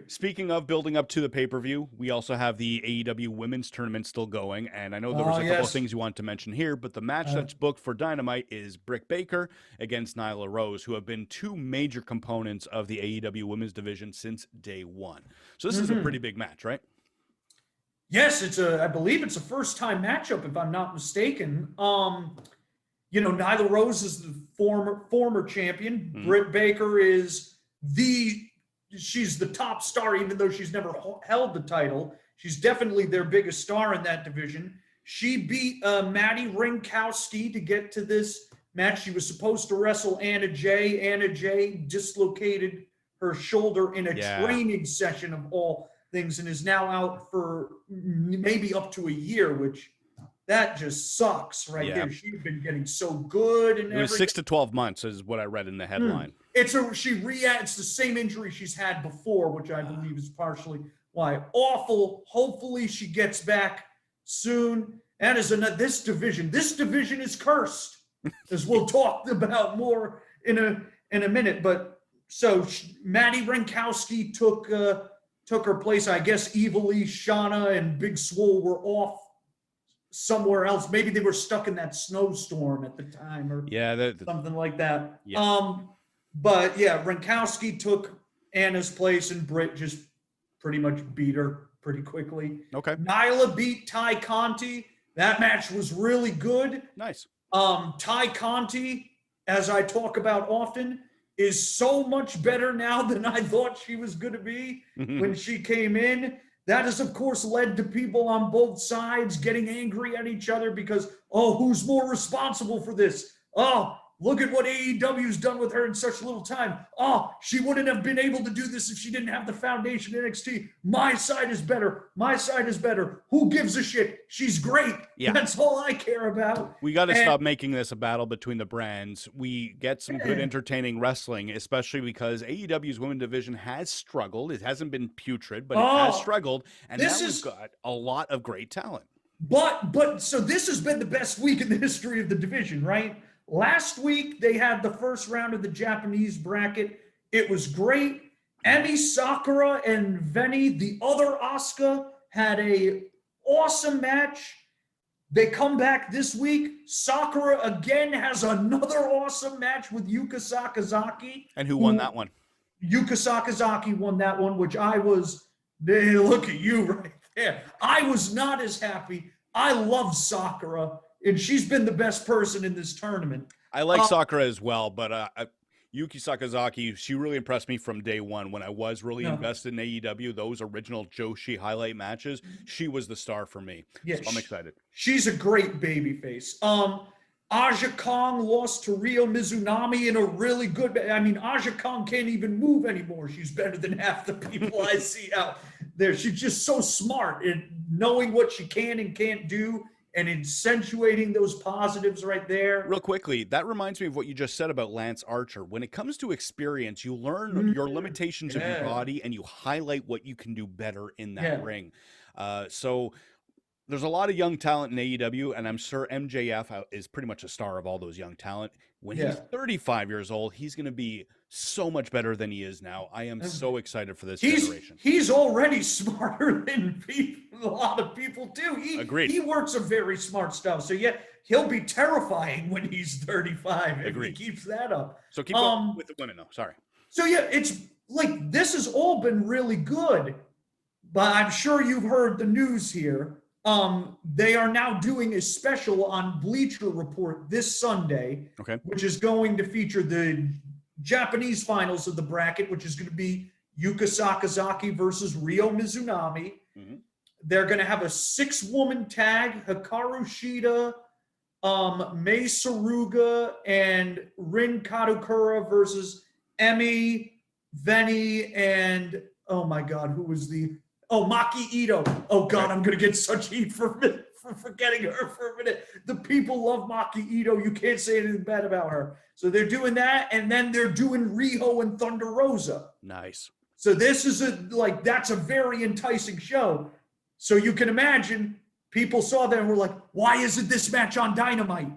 Speaking of building up to the pay-per-view, we also have the AEW Women's Tournament still going, and I know there was a couple of things you wanted to mention here, but the match that's booked for Dynamite is Britt Baker against Nyla Rose, who have been two major components of the AEW Women's division since day one. So this is a pretty big match, right? Yes, I believe it's a first-time matchup, if I'm not mistaken. Nyla Rose is the former champion. Britt Baker is she's the top star, even though she's never held the title. She's definitely their biggest star in that division. She beat Maddie Rinkowski to get to this match. She was supposed to wrestle Anna Jay. Anna Jay dislocated her shoulder in a training session of all things and is now out for maybe up to a year, which that just sucks right there. She's been getting so good. And it was 6 to 12 months is what I read in the headline. It's the same injury she's had before, which I believe is partially why. Awful. Hopefully she gets back soon. And this division is cursed, as we'll talk about more in a minute. But so Maddie Rinkowski took her place. I guess evilly Shauna and Big Swole were off somewhere else. Maybe they were stuck in that snowstorm at the time or something like that. But Rinkowski took Anna's place and Britt just pretty much beat her pretty quickly. Okay. Nyla beat Ty Conti. That match was really good. Nice. Ty Conti, as I talk about often, is so much better now than I thought she was going to be when she came in. That has, of course, led to people on both sides getting angry at each other because, who's more responsible for this? Look at what AEW's done with her in such little time. She wouldn't have been able to do this if she didn't have the foundation in NXT. My side is better. My side is better. Who gives a shit? She's great. Yeah. That's all I care about. We got to stop making this a battle between the brands. We get some good entertaining wrestling, especially because AEW's women's division has struggled. It hasn't been putrid, but it has struggled. And now we've got a lot of great talent. But so this has been the best week in the history of the division, right? Last week, they had the first round of the Japanese bracket. It was great. Emi Sakura and Veni, the other Asuka, had a awesome match. They come back this week. Sakura again has another awesome match with Yuka Sakazaki. And who won that one? Yuka Sakazaki won that one, which I was, hey, look at you right there. I was not as happy. I love Sakura, and she's been the best person in this tournament. I like Sakura as well, but Yuki Sakazaki, she really impressed me from day one. When I was really invested in AEW, those original Joshi highlight matches, she was the star for me. Yeah, so I'm excited. She's a great babyface. Aja Kong lost to Ryo Mizunami in a really good. I mean, Aja Kong can't even move anymore. She's better than half the people I see out there. She's just so smart in knowing what she can and can't do and accentuating those positives right there. Real quickly, that reminds me of what you just said about Lance Archer. When it comes to experience, you learn your limitations of your body and you highlight what you can do better in that ring. So there's a lot of young talent in AEW, and I'm sure MJF is pretty much a star of all those young talent. When he's 35 years old, he's going to be so much better than he is now. I am so excited for this generation. He's already smarter than a lot of people do. Agreed. He works some very smart stuff. So yeah, he'll be terrifying when he's 35 if he keeps that up. So keep going with the women, though. Sorry. So yeah, it's like this has all been really good, but I'm sure you've heard the news here. They are now doing a special on Bleacher Report this Sunday, which is going to feature the Japanese finals of the bracket, which is going to be Yuka Sakazaki versus Ryo Mizunami. They're going to have a 6-woman tag, Hikaru Shida, Mei Saruga, and Rin Kadokura versus Emi, Veni, and oh my God, who was Maki Ito. Oh God, I'm going to get such heat for forgetting her for a minute. The people love Maki Ito. You can't say anything bad about her. So they're doing that, and then they're doing Riho and Thunder Rosa. Nice. So this is that's a very enticing show. So you can imagine people saw that and were like, why isn't this match on Dynamite?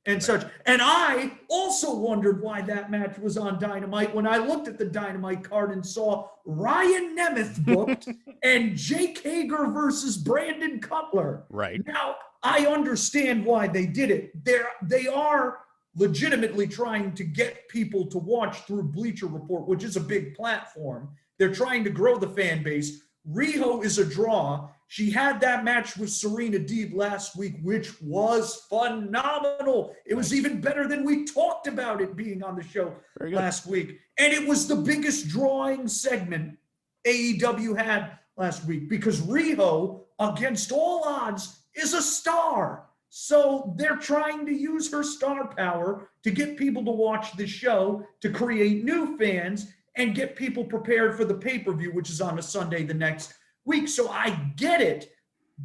And such. And I also wondered why that match was on Dynamite when I looked at the Dynamite card and saw Ryan Nemeth booked and Jake Hager versus Brandon Cutler. Right. Now, I understand why they did it. They are legitimately trying to get people to watch through Bleacher Report, which is a big platform. They're trying to grow the fan base. Riho is a draw. She had that match with Serena Deeb last week, which was phenomenal. It was even better than we talked about it being on the show last week. And it was the biggest drawing segment AEW had last week because Riho, against all odds, is a star. So they're trying to use her star power to get people to watch the show, to create new fans, and get people prepared for the pay-per-view, which is on a Sunday the next week. So I get it,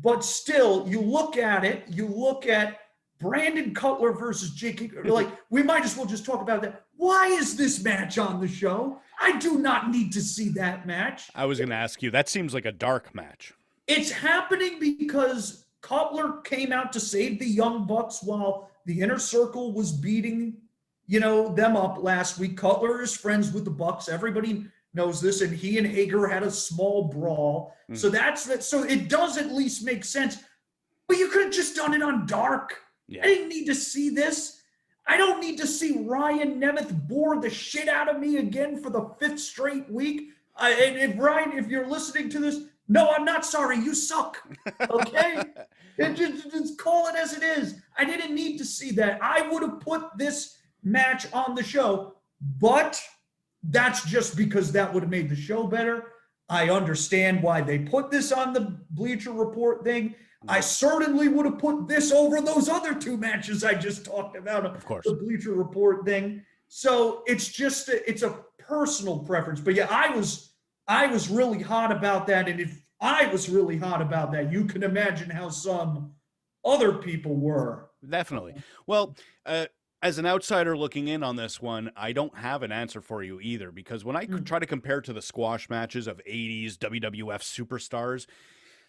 but still, you look at Brandon Cutler versus Jake, we might as well just talk about that. Why is this match on the show? I do not need to see that match. I was going to ask you, that seems like a dark match. It's happening because Cutler came out to save the Young Bucks while the Inner Circle was beating, them up last week. Cutler is friends with the Bucks. Everybody knows this, and he and Hager had a small brawl. So so it does at least make sense. But you could have just done it on Dark. I didn't need to see this. I don't need to see Ryan Nemeth bore the shit out of me again for the 5th straight week. And Ryan, if you're listening to this, no, I'm not sorry. You suck. Okay? just call it as it is. I didn't need to see that. I would have put this match on the show, but that's just because that would have made the show better. I understand why they put this on the Bleacher Report thing. I certainly would have put this over those other 2 matches I just talked about. Of course. The Bleacher Report thing. So it's just it's a personal preference. But yeah, I was really hot about that. And if I was really hot about that, you can imagine how some other people were. Definitely. Well, as an outsider looking in on this one, I don't have an answer for you either, because when I try to compare to the squash matches of 80s WWF superstars,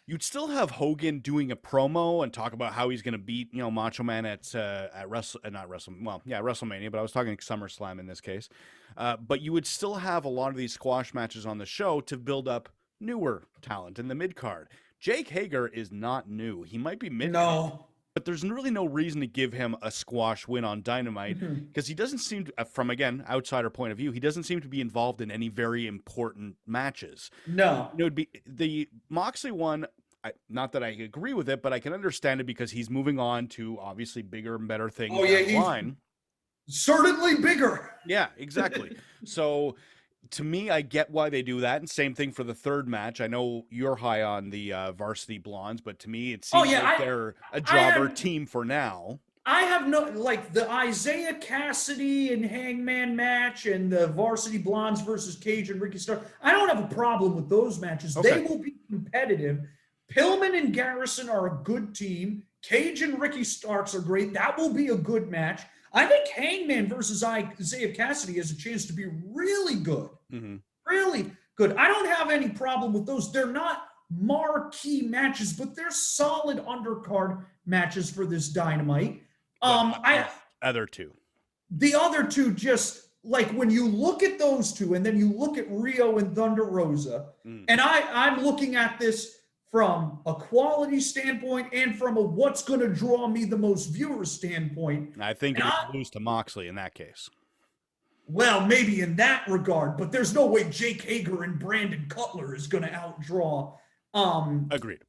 you'd still have Hogan doing a promo and talk about how he's going to beat, Macho Man at WrestleMania, but I was talking SummerSlam in this case. But you would still have a lot of these squash matches on the show to build up newer talent in the mid card. Jake Hager is not new. He might be mid card, No. but there's really no reason to give him a squash win on Dynamite Mhm. because he doesn't seem to, from again outsider point of view, he doesn't seem to be involved in any very important matches. No. You know, it'd be the Moxley one. Not that I agree with it, but I can understand it because he's moving on to obviously bigger and better things Oh, yeah, down the he's line. certainly bigger. Yeah, exactly. So to me, I get why they do that. And same thing for the third match. I know you're high on the Varsity Blondes, but to me, it seems like they're a jobber team for now. I have no, like the Isaiah Cassidy and Hangman match and the Varsity Blondes versus Cage and Ricky Starks. I don't have a problem with those matches. Okay. They will be competitive. Pillman and Garrison are a good team. Cage and Ricky Starks are great. That will be a good match. I think Hangman versus Isaiah Cassidy has a chance to be really good. Mm-hmm. Really good. I don't have any problem with those. They're not marquee matches, but they're solid undercard matches for this Dynamite. Other two. The other two, just like when you look at those two and then you look at Rio and Thunder Rosa, and I'm looking at this from a quality standpoint and from a what's going to draw me the most viewers standpoint. I think you would lose to Moxley in that case. Well, maybe in that regard, but there's no way Jake Hager and Brandon Cutler is going to outdraw Agreed.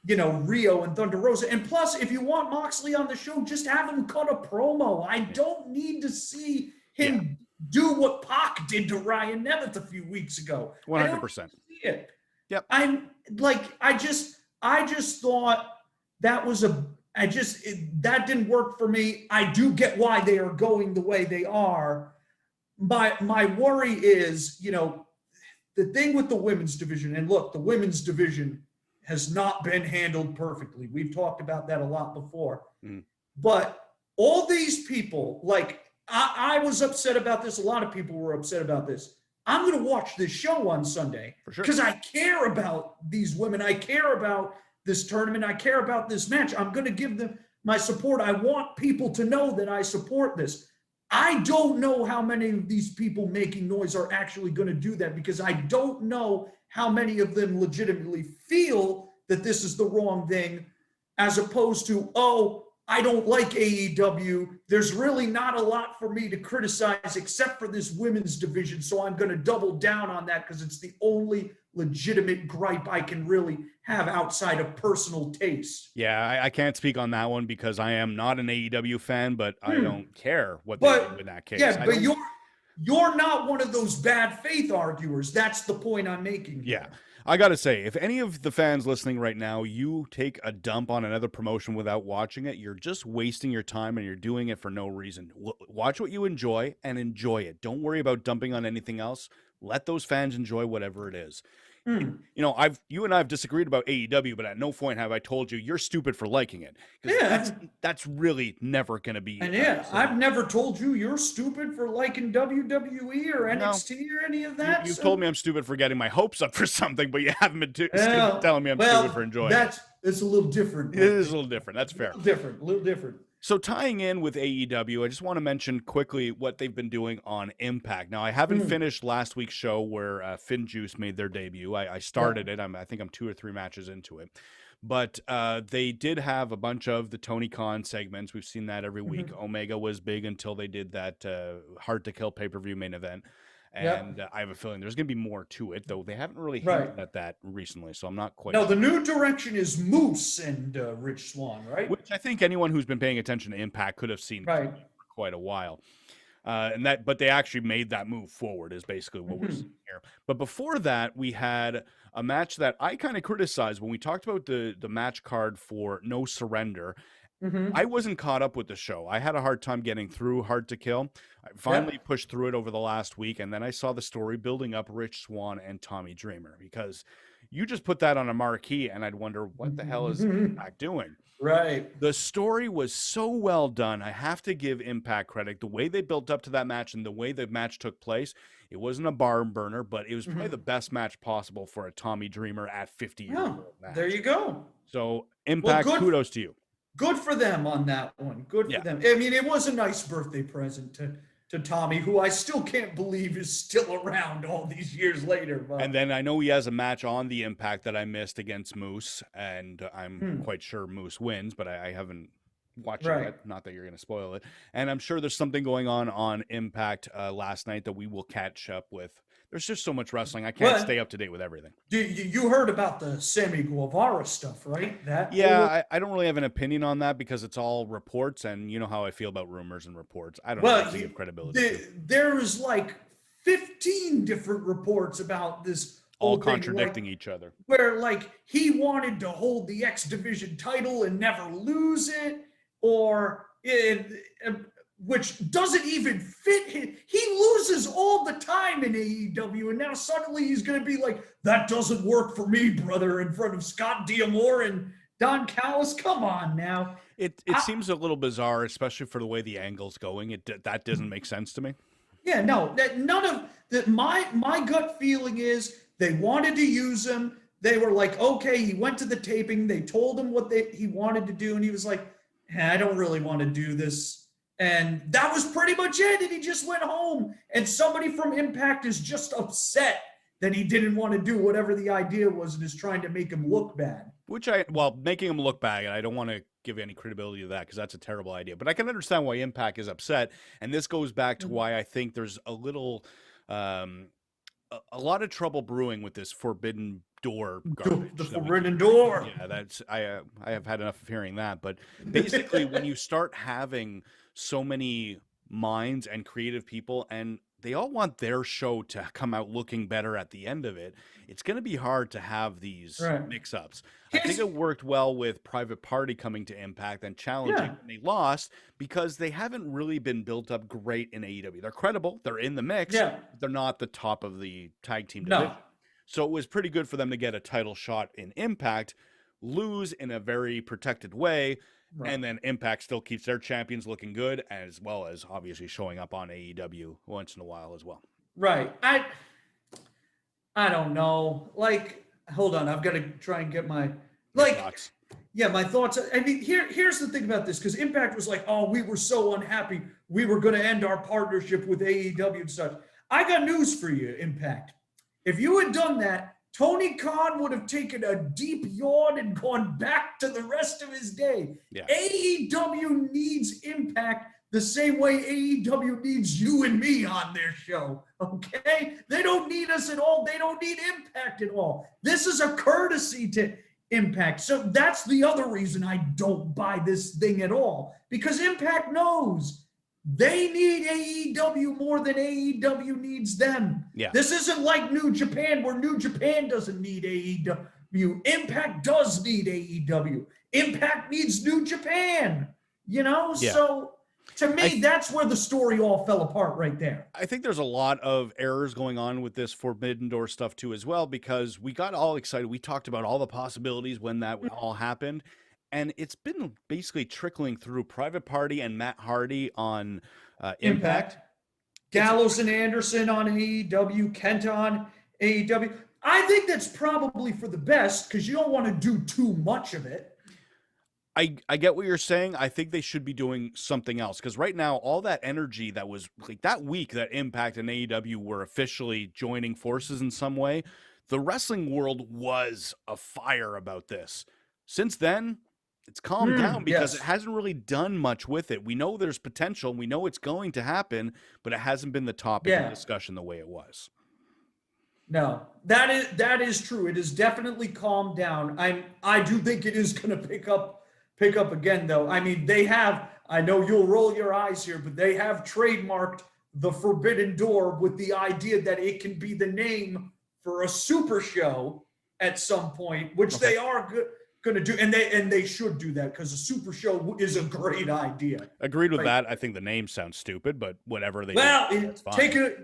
You know, Rio and Thunder Rosa. And plus, if you want Moxley on the show, just have him cut a promo. I don't need to see him do what Pac did to Ryan Nemeth a few weeks ago. 100%. See it. Yep. I'm like, I just thought that was that didn't work for me. I do get why they are going the way they are. My worry is, you know, the thing with the women's division, and look, the women's division has not been handled perfectly. We've talked about that a lot before. But all these people, like, I was upset about this. A lot of people were upset about this. I'm going to watch this show on Sunday because I care about these women. I care about this tournament. I care about this match. I'm going to give them my support. I want people to know that I support this. I don't know how many of these people making noise are actually going to do that because I don't know how many of them legitimately feel that this is the wrong thing, as opposed to, oh, I don't like AEW. There's really not a lot for me to criticize except for this women's division, so I'm going to double down on that because it's the only legitimate gripe I can really have outside of personal taste. Yeah, I can't speak on that one because I am not an AEW fan, but I don't care what they do in that case. Yeah, but you're not one of those bad faith arguers. That's the point I'm making. Yeah. I got to say, if any of the fans listening right now, you take a dump on another promotion without watching it, you're just wasting your time and you're doing it for no reason. Watch what you enjoy and enjoy it. Don't worry about dumping on anything else. Let those fans enjoy whatever it is. You know, you and I have disagreed about AEW, but at no point have I told you you're stupid for liking it. That's really never going to be. And I've never told you you're stupid for liking WWE or NXT or any of that. You've told me I'm stupid for getting my hopes up for something, but you haven't been telling me I'm stupid for enjoying it. It's a little different. It is a little different. That's fair. A little different. So tying in with AEW, I just want to mention quickly what they've been doing on Impact. Now, I haven't finished last week's show where Finn Juice made their debut. I started it. I think I'm 2 or 3 matches into it. But they did have a bunch of the Tony Khan segments. We've seen that every week. Omega was big until they did that Hard to Kill pay-per-view main event. And I have a feeling there's going to be more to it, though they haven't really hinted at that recently, so I'm not quite sure. The new direction is Moose and Rich Swann, right? Which I think anyone who's been paying attention to Impact could have seen for quite a while. But they actually made that move forward is basically what we're seeing here. But before that, we had a match that I kind of criticized when we talked about the match card for No Surrender. I wasn't caught up with the show. I had a hard time getting through Hard to Kill. I finally pushed through it over the last week, and then I saw the story building up Rich Swann and Tommy Dreamer, because you just put that on a marquee, and I'd wonder, what the hell is Impact doing? Right. The story was so well done. I have to give Impact credit. The way they built up to that match and the way the match took place, it wasn't a barn burner, but it was probably the best match possible for a Tommy Dreamer at 50 years old match. There you go. So Impact, kudos to you. Good for them on that one. Good for them. I mean, it was a nice birthday present to to Tommy, who I still can't believe is still around all these years later. But. And then I know he has a match on the Impact that I missed against Moose, and I'm quite sure Moose wins, but I haven't watched it yet. Not that you're going to spoil it. And I'm sure there's something going on Impact last night that we will catch up with. There's just so much wrestling. I can't stay up to date with everything. You heard about the Sammy Guevara stuff, right? I don't really have an opinion on that because it's all reports, and you know how I feel about rumors and reports. I don't know if give credibility. There was like 15 different reports about this. All contradicting each other. Where like he wanted to hold the X Division title and never lose it, or which doesn't even fit him. He loses all the time in AEW, and now suddenly he's going to be like, that doesn't work for me, brother, in front of Scott D'Amore and Don Callis. Come on now. It seems a little bizarre, especially for the way the angle's going. That doesn't make sense to me. Yeah, no, none of that. My gut feeling is they wanted to use him. They were like, okay, he went to the taping. They told him what he wanted to do, and he was like, I don't really want to do this. And that was pretty much it. And he just went home. And somebody from Impact is just upset that he didn't want to do whatever the idea was and is trying to make him look bad. Making him look bad, I don't want to give any credibility to that because that's a terrible idea. But I can understand why Impact is upset. And this goes back to why I think there's a little, a lot of trouble brewing with this Forbidden Door garbage. The Forbidden Door. Yeah, that's I have had enough of hearing that. But basically, when you start having so many minds and creative people, and they all want their show to come out looking better at the end of it, it's going to be hard to have these mix-ups. I think it worked well with Private Party coming to Impact and challenging. And they lost because they haven't really been built up great in AEW. They're credible. They're in the mix. But they're not the top of the tag team division. No. So it was pretty good for them to get a title shot in Impact, lose in a very protected way, and then Impact still keeps their champions looking good, as well as obviously showing up on AEW once in a while as well. Right. I don't know. Like, hold on. I've got to try and get my thoughts. Yeah, my thoughts. I mean, here's the thing about this, because Impact was like, oh, we were so unhappy. We were going to end our partnership with AEW and such. I got news for you, Impact. If you had done that, Tony Khan would have taken a deep yawn and gone back to the rest of his day. Yeah. AEW needs Impact the same way AEW needs you and me on their show, okay? They don't need us at all. They don't need Impact at all. This is a courtesy to Impact. So that's the other reason I don't buy this thing at all, because Impact knows they need AEW more than AEW needs them. Yeah. This isn't like New Japan, where New Japan doesn't need AEW. Impact does need AEW. Impact needs New Japan. You know? Yeah. So to me, that's where the story all fell apart right there. I think there's a lot of errors going on with this Forbidden Door stuff too as well, because we got all excited. We talked about all the possibilities when that all happened. And it's been basically trickling through Private Party and Matt Hardy on Impact. Gallows and Anderson on AEW, Kenta on AEW. I think that's probably for the best, because you don't want to do too much of it. I get what you're saying. I think they should be doing something else, because right now, all that energy that was like that week that Impact and AEW were officially joining forces in some way, the wrestling world was afire about this. Since then, it's calmed down because it hasn't really done much with it. We know there's potential. We know it's going to happen, but it hasn't been the topic of discussion the way it was. No, that is true. It is definitely calmed down. I do think it is going to pick up again, though. I mean, they have, I know you'll roll your eyes here, but they have trademarked the Forbidden Door with the idea that it can be the name for a super show at some point, which they are going to do, and they should do that, because a super show is a great idea. Agreed with that. I think the name sounds stupid, but whatever they do, that's fine.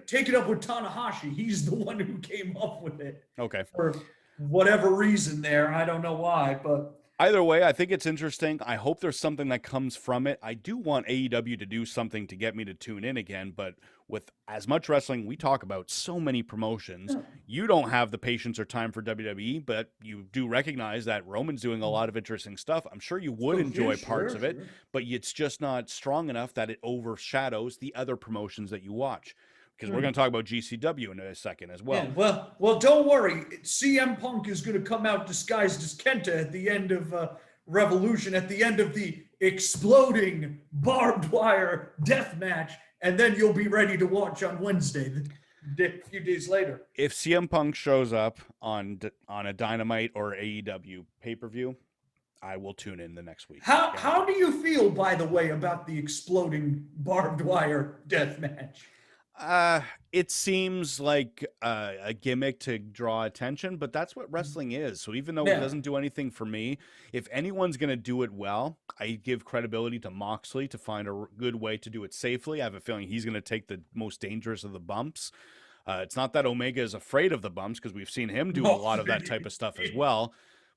Take it up with Tanahashi. He's the one who came up with it. Okay. For whatever reason there, I don't know why, but Either way, I think it's interesting. I hope there's something that comes from it. I do want AEW to do something to get me to tune in again, but with as much wrestling we talk about, so many promotions, you don't have the patience or time for WWE, but you do recognize that Roman's doing a lot of interesting stuff. I'm sure you would enjoy parts of it, but it's just not strong enough that it overshadows the other promotions that you watch. Because we're going to talk about GCW in a second as well. Yeah, well, don't worry. CM Punk is going to come out disguised as Kenta at the end of Revolution, at the end of the exploding barbed wire death match, and then you'll be ready to watch on Wednesday, a few days later. If CM Punk shows up on a Dynamite or AEW pay-per-view, I will tune in the next week. How do you feel, by the way, about the exploding barbed wire death match? It seems like a gimmick to draw attention, but that's what wrestling is. So even though it doesn't do anything for me, if anyone's going to do it well, I give credibility to Moxley to find a good way to do it safely. I have a feeling he's going to take the most dangerous of the bumps. It's not that Omega is afraid of the bumps, because we've seen him do a lot of that type of stuff as well.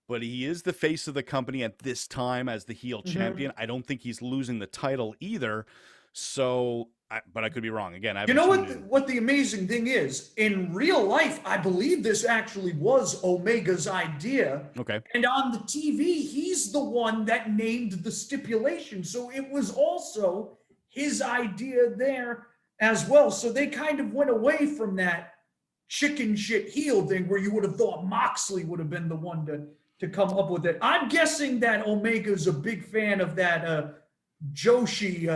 But he is the face of the company at this time as the heel champion. I don't think he's losing the title either. So... but I could be wrong. Again, you know what the amazing thing is? In real life, I believe this actually was Omega's idea. Okay. And on the TV, he's the one that named the stipulation. So it was also his idea there as well. So they kind of went away from that chicken shit heel thing where you would have thought Moxley would have been the one to come up with it. I'm guessing that Omega's a big fan of that Joshi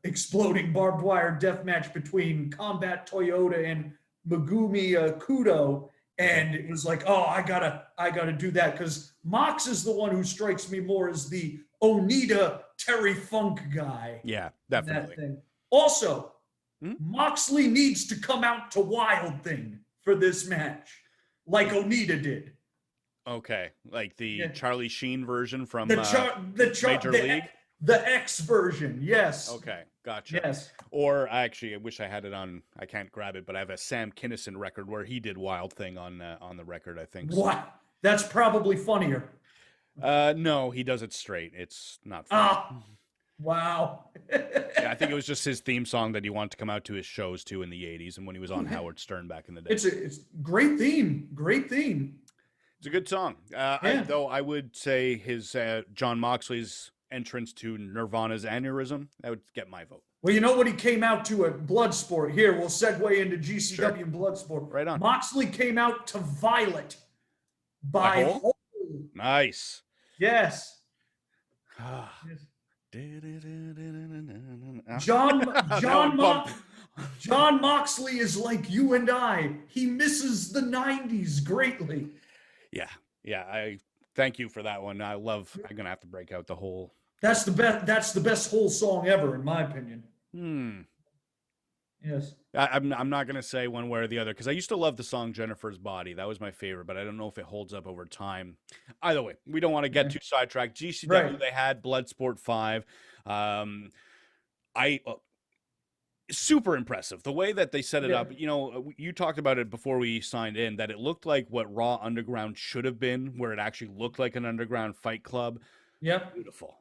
exploding barbed wire death match between Combat Toyota and Megumi Kudo, and it was like, oh, I gotta do that, because Mox is the one who strikes me more as the Onita Terry Funk guy. Yeah, definitely. That thing. Also, Moxley needs to come out to Wild Thing for this match, like Onita did. Okay, like the Charlie Sheen version from Major League. The X version, yes. Okay, gotcha. Yes. Or actually, I wish I had it on. I can't grab it, but I have a Sam Kinison record where he did Wild Thing on the record, I think. What? That's probably funnier. No, he does it straight. It's not funny. Wow. Yeah, I think it was just his theme song that he wanted to come out to his shows too in the 80s and when he was on Howard Stern back in the day. It's great theme. Great theme. It's a good song. Though I would say his John Moxley's entrance to Nirvana's Aneurysm, that would get my vote. Well, you know what he came out to at Bloodsport? Here, we'll segue into GCW and Bloodsport. Right on. Moxley came out to Violet by Hole. Nice. Yes. John Moxley is like you and I. He misses the 90s greatly. Yeah. I thank you for that one. I'm gonna have to break out the whole. That's the best whole song ever, in my opinion. Yes. I'm not gonna say one way or the other, because I used to love the song Jennifer's Body. That was my favorite, but I don't know if it holds up over time. Either way, we don't want to get too sidetracked. GCW, they had Bloodsport 5. Super impressive the way that they set it up. You know, you talked about it before we signed in, that it looked like what Raw Underground should have been, where it actually looked like an underground fight club. Yep. Beautiful.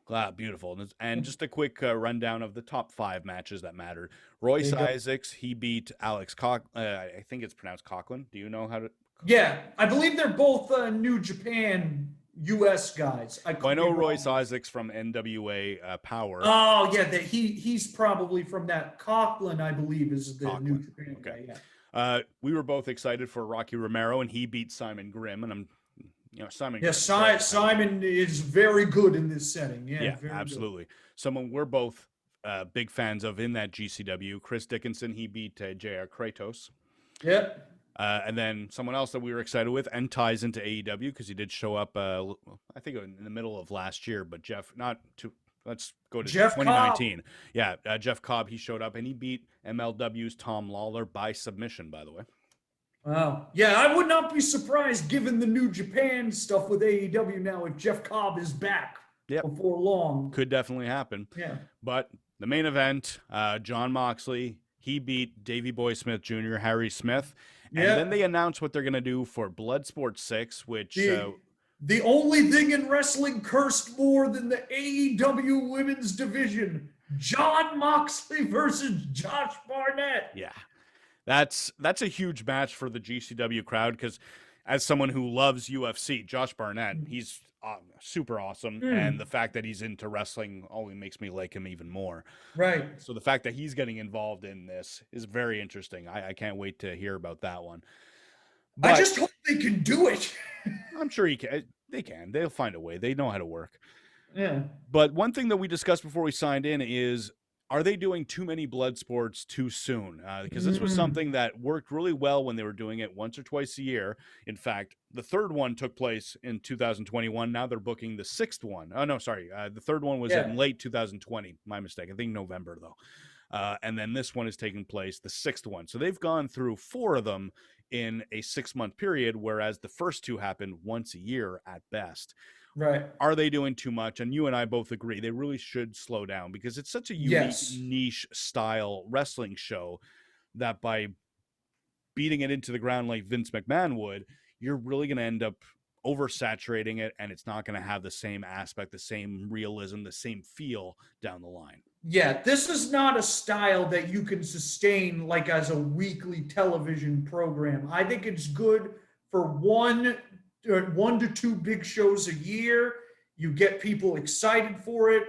And just a quick rundown of the top 5 matches that mattered. Royce Isaacs, he beat Alex I think it's pronounced Coughlin. Do you know how to? Yeah, I believe they're both New Japan U.S. guys. I know Royce Isaacs from NWA Power. Oh yeah, he's probably from that. Coughlin, I believe, is the New Japan guy. Yeah. We were both excited for Rocky Romero, and he beat Simon Grimm, and Simon. Yeah, Simon is very good in this setting. Yeah, absolutely. Someone we're both big fans of in that GCW. Chris Dickinson, he beat J.R. Kratos. Yep. And then someone else that we were excited with, and ties into AEW because he did show up, I think in the middle of last year, but let's go to Jeff 2019. Cobb. Yeah, Jeff Cobb, he showed up and he beat MLW's Tom Lawler by submission, by the way. Wow. Yeah, I would not be surprised given the New Japan stuff with AEW now if Jeff Cobb is back before long. Could definitely happen. Yeah. But the main event, John Moxley, he beat Davey Boy Smith Jr., Harry Smith. And then they announced what they're going to do for Bloodsport 6, which... the only thing in wrestling cursed more than the AEW women's division, Jon Moxley versus Josh Barnett. Yeah. That's a huge match for the GCW crowd because as someone who loves UFC, Josh Barnett, he's super awesome. And the fact that he's into wrestling only makes me like him even more. Right. So the fact that he's getting involved in this is very interesting. I can't wait to hear about that one. But I just hope they can do it. I'm sure they can. They'll find a way. They know how to work. Yeah. But one thing that we discussed before we signed in is, are they doing too many blood sports too soon? Because this was something that worked really well when they were doing it once or twice a year. In fact, the third one took place in 2021. Now they're booking the sixth one. Oh, no, sorry. The third one was in late 2020. My mistake. I think November, though. And then this one is taking place, the sixth one. So they've gone through 4 of them in a 6-month period, whereas the first 2 happened once a year at best. Right. Are they doing too much? And you and I both agree they really should slow down because it's such a unique niche style wrestling show that by beating it into the ground like Vince McMahon would, you're really going to end up oversaturating it, and it's not going to have the same aspect, the same realism, the same feel down the line. Yeah, this is not a style that you can sustain like as a weekly television program. I think it's good for 1 to 2 big shows a year. You get people excited for it,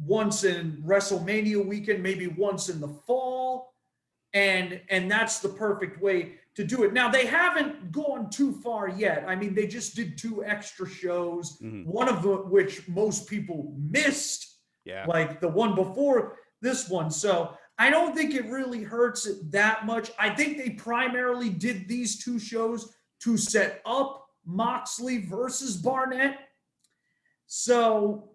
once in WrestleMania weekend, maybe once in the fall. And that's the perfect way to do it. Now, they haven't gone too far yet. I mean, they just did 2 extra shows, one of which most people missed. Yeah. Like the one before this one. So I don't think it really hurts it that much. I think they primarily did these 2 shows to set up Moxley versus Barnett. So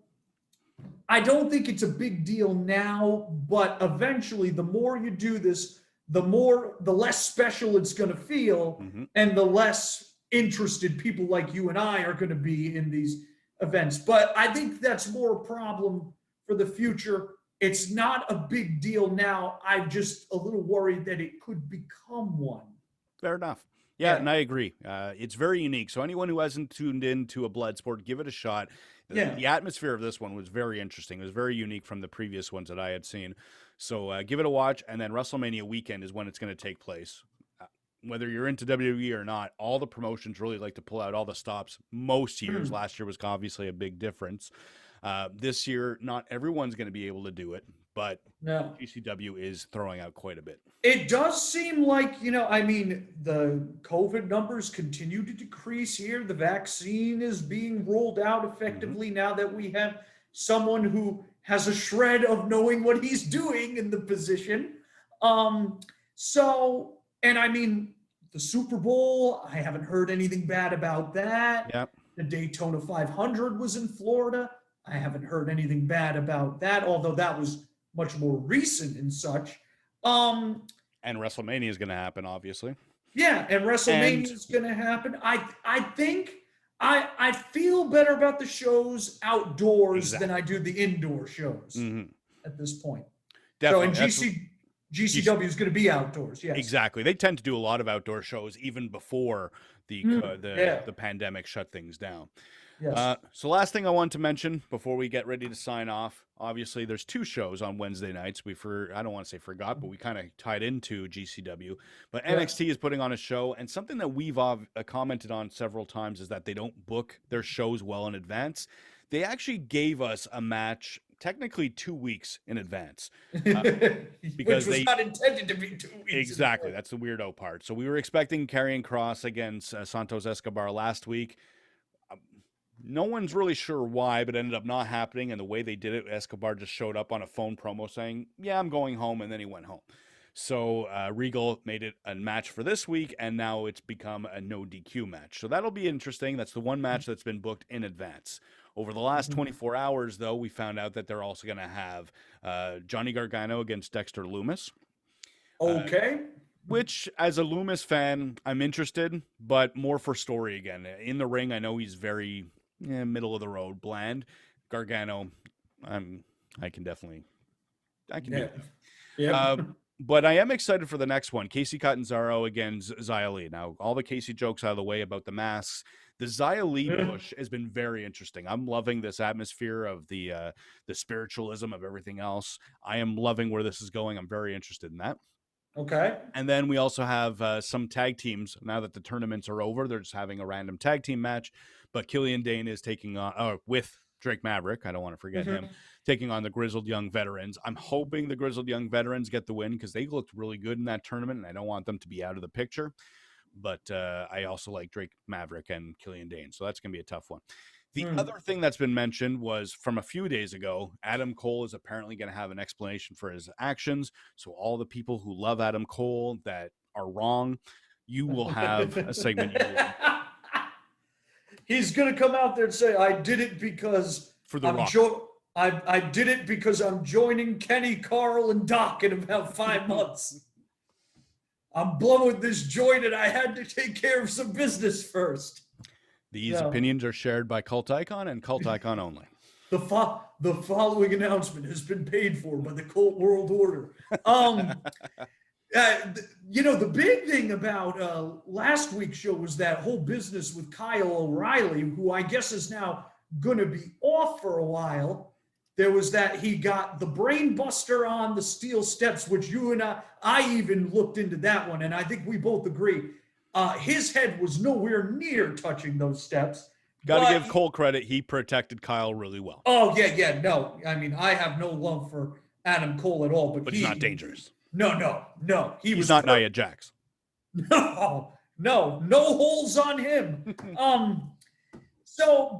I don't think it's a big deal now, but eventually the more you do this, the less special it's going to feel, and the less interested people like you and I are going to be in these events. But I think that's more a problem for the future. It's not a big deal now. I'm just a little worried that it could become one. Fair enough. Yeah, and I agree. It's very unique. So anyone who hasn't tuned into a blood sport, give it a shot. The atmosphere of this one was very interesting. It was very unique from the previous ones that I had seen. So give it a watch. And then WrestleMania weekend is when it's going to take place. Whether you're into WWE or not, all the promotions really like to pull out all the stops most years. Last year was obviously a big difference. This year, not everyone's going to be able to do it, but GCW is throwing out quite a bit. It does seem like, the COVID numbers continue to decrease here. The vaccine is being rolled out effectively now that we have someone who has a shred of knowing what he's doing in the position. The Super Bowl, I haven't heard anything bad about that. Yep. The Daytona 500 was in Florida. I haven't heard anything bad about that, although that was much more recent and such. And WrestleMania is going to happen, obviously. Yeah, and WrestleMania is going to happen. I think I feel better about the shows outdoors than I do the indoor shows at this point. Definitely. So, and GCW is going to be outdoors, yes. Exactly. They tend to do a lot of outdoor shows even before the pandemic shut things down. Yes. So last thing I want to mention before we get ready to sign off, obviously there's 2 shows on Wednesday nights. I don't want to say forgot, but we kind of tied into GCW. But NXT is putting on a show, and something that we've commented on several times is that they don't book their shows well in advance. They actually gave us a match technically 2 weeks in advance. Because which was not intended to be 2 weeks. Exactly. That's the weirdo part. So we were expecting Karrion Kross against Santos Escobar last week. No one's really sure why, but it ended up not happening. And the way they did it, Escobar just showed up on a phone promo saying, yeah, I'm going home. And then he went home. So Regal made it a match for this week, and now it's become a no DQ match. So that'll be interesting. That's the one match that's been booked in advance. Over the last 24 hours, though, we found out that they're also going to have Johnny Gargano against Dexter Lumis. Okay. Which, as a Lumis fan, I'm interested, but more for story again. In the ring, I know he's very middle of the road, bland. Gargano, I can do that. Yeah. But I am excited for the next one. Casey Catanzaro against Xia Li. Now, all the Casey jokes out of the way about the masks. The Xia Li push has been very interesting. I'm loving this atmosphere of the spiritualism of everything else. I am loving where this is going. I'm very interested in that. Okay. And then we also have some tag teams. Now that the tournaments are over, they're just having a random tag team match. But Killian Dane is taking on, with Drake Maverick, I don't want to forget him, taking on the Grizzled Young Veterans. I'm hoping the Grizzled Young Veterans get the win because they looked really good in that tournament, and I don't want them to be out of the picture. But I also like Drake Maverick and Killian Dane, so that's going to be a tough one. The other thing that's been mentioned was from a few days ago, Adam Cole is apparently going to have an explanation for his actions. So all the people who love Adam Cole that are wrong, you will have a segment. He's going to come out there and say, I did it because for the Rock. I did it because I'm joining Kenny, Carl, and Doc in about 5 months. I'm blowing this joint and I had to take care of some business first. These opinions are shared by Cult Icon and Cult Icon only. The following announcement has been paid for by the Cult World Order. The big thing about last week's show was that whole business with Kyle O'Reilly, who I guess is now going to be off for a while. There was that he got the brain buster on the steel steps, which you and I even looked into that one, and I think we both agree. His head was nowhere near touching those steps. Got to give Cole credit. He protected Kyle really well. Oh, yeah. No, I mean, I have no love for Adam Cole at all. But he's not dangerous. No. He's not Nia Jax. No holes on him.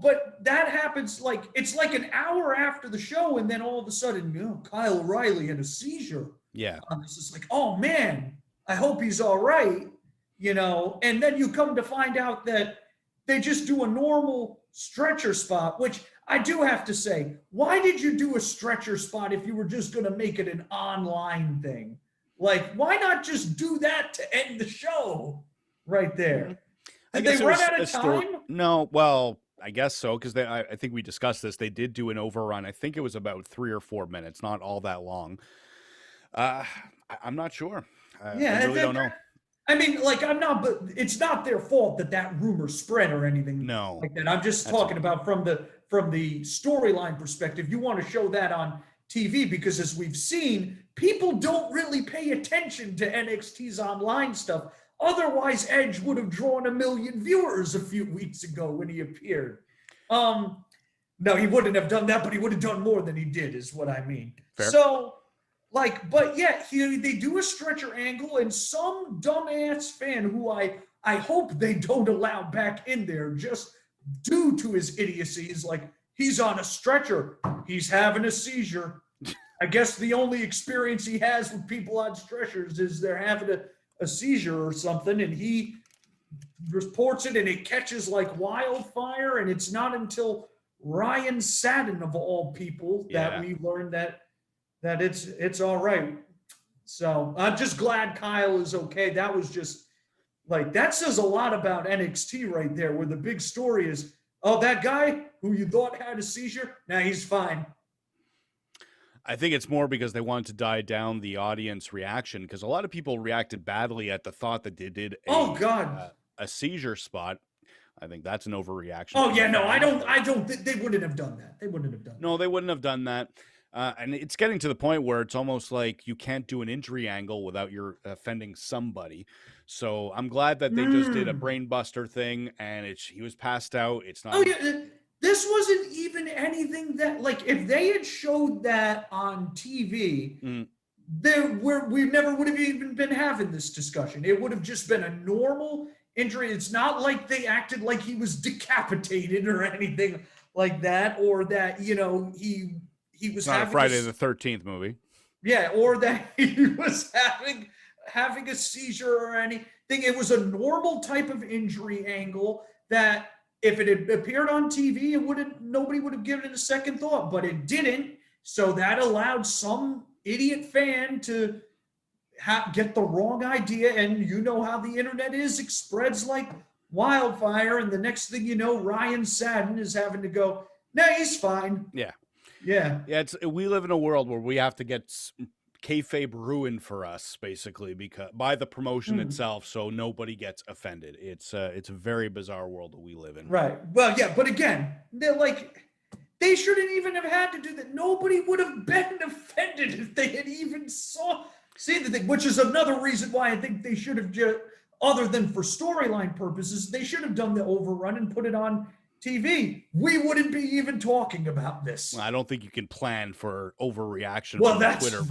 But that happens it's like an hour after the show, and then all of a sudden, Kyle O'Reilly had a seizure. Yeah. It's just like, oh man, I hope he's all right. And then you come to find out that they just do a normal stretcher spot, which I do have to say, why did you do a stretcher spot if you were just going to make it an online thing? Why not just do that to end the show right there? Did they run out of time? No, well, I guess so, because I think we discussed this. They did do an overrun. I think it was about 3 or 4 minutes, not all that long. I'm not sure. I really don't know. I mean, but it's not their fault that rumor spread or anything like that. I'm just talking about from the storyline perspective. You want to show that on TV because, as we've seen, people don't really pay attention to NXT's online stuff. Otherwise, Edge would have drawn 1 million viewers a few weeks ago when he appeared. No, he wouldn't have done that, but he would have done more than he did, is what I mean. Fair. So, but yeah, they do a stretcher angle, and some dumbass fan who I hope they don't allow back in there just due to his idiocy is he's on a stretcher. He's having a seizure. I guess the only experience he has with people on stretchers is they're having a seizure or something, and he reports it, and it catches like wildfire, and it's not until Ryan Satin, of all people, that we learned that it's all right. So I'm just glad Kyle is okay. That was just that says a lot about NXT right there, where the big story is, that guy who you thought had a seizure, now he's fine. I think it's more because they wanted to die down the audience reaction, because a lot of people reacted badly at the thought that they did a seizure spot. I think that's an overreaction. Oh yeah, no, I don't. They wouldn't have done that. They wouldn't have done that. No, they wouldn't have done that. And it's getting to the point where it's almost like you can't do an injury angle without you're offending somebody. So I'm glad that they just did a brain buster thing, and he was passed out. It's not. Oh yeah. This wasn't even anything that, if they had showed that on TV, we never would have even been having this discussion. It would have just been a normal injury. It's not like they acted like he was decapitated or anything like that, or that, he was not a Friday the 13th movie. Yeah, or that he was having a seizure or anything. It was a normal type of injury angle that, if it had appeared on TV, nobody would have given it a second thought, but it didn't. So that allowed some idiot fan to get the wrong idea. And you know how the internet is. It spreads like wildfire. And the next thing you know, Ryan Satin is having to go, nah, he's fine. Yeah. Yeah. Yeah. We live in a world where we have to get kayfabe ruined for us, basically, because by the promotion itself, so nobody gets offended. It's a very bizarre world that we live in. Right. Well, yeah, but again, they shouldn't even have had to do that. Nobody would have been offended if they had even seen the thing, which is another reason why I think they should have just, other than for storyline purposes, they should have done the overrun and put it on TV. We wouldn't be even talking about this. Well, I don't think you can plan for overreaction. Well, from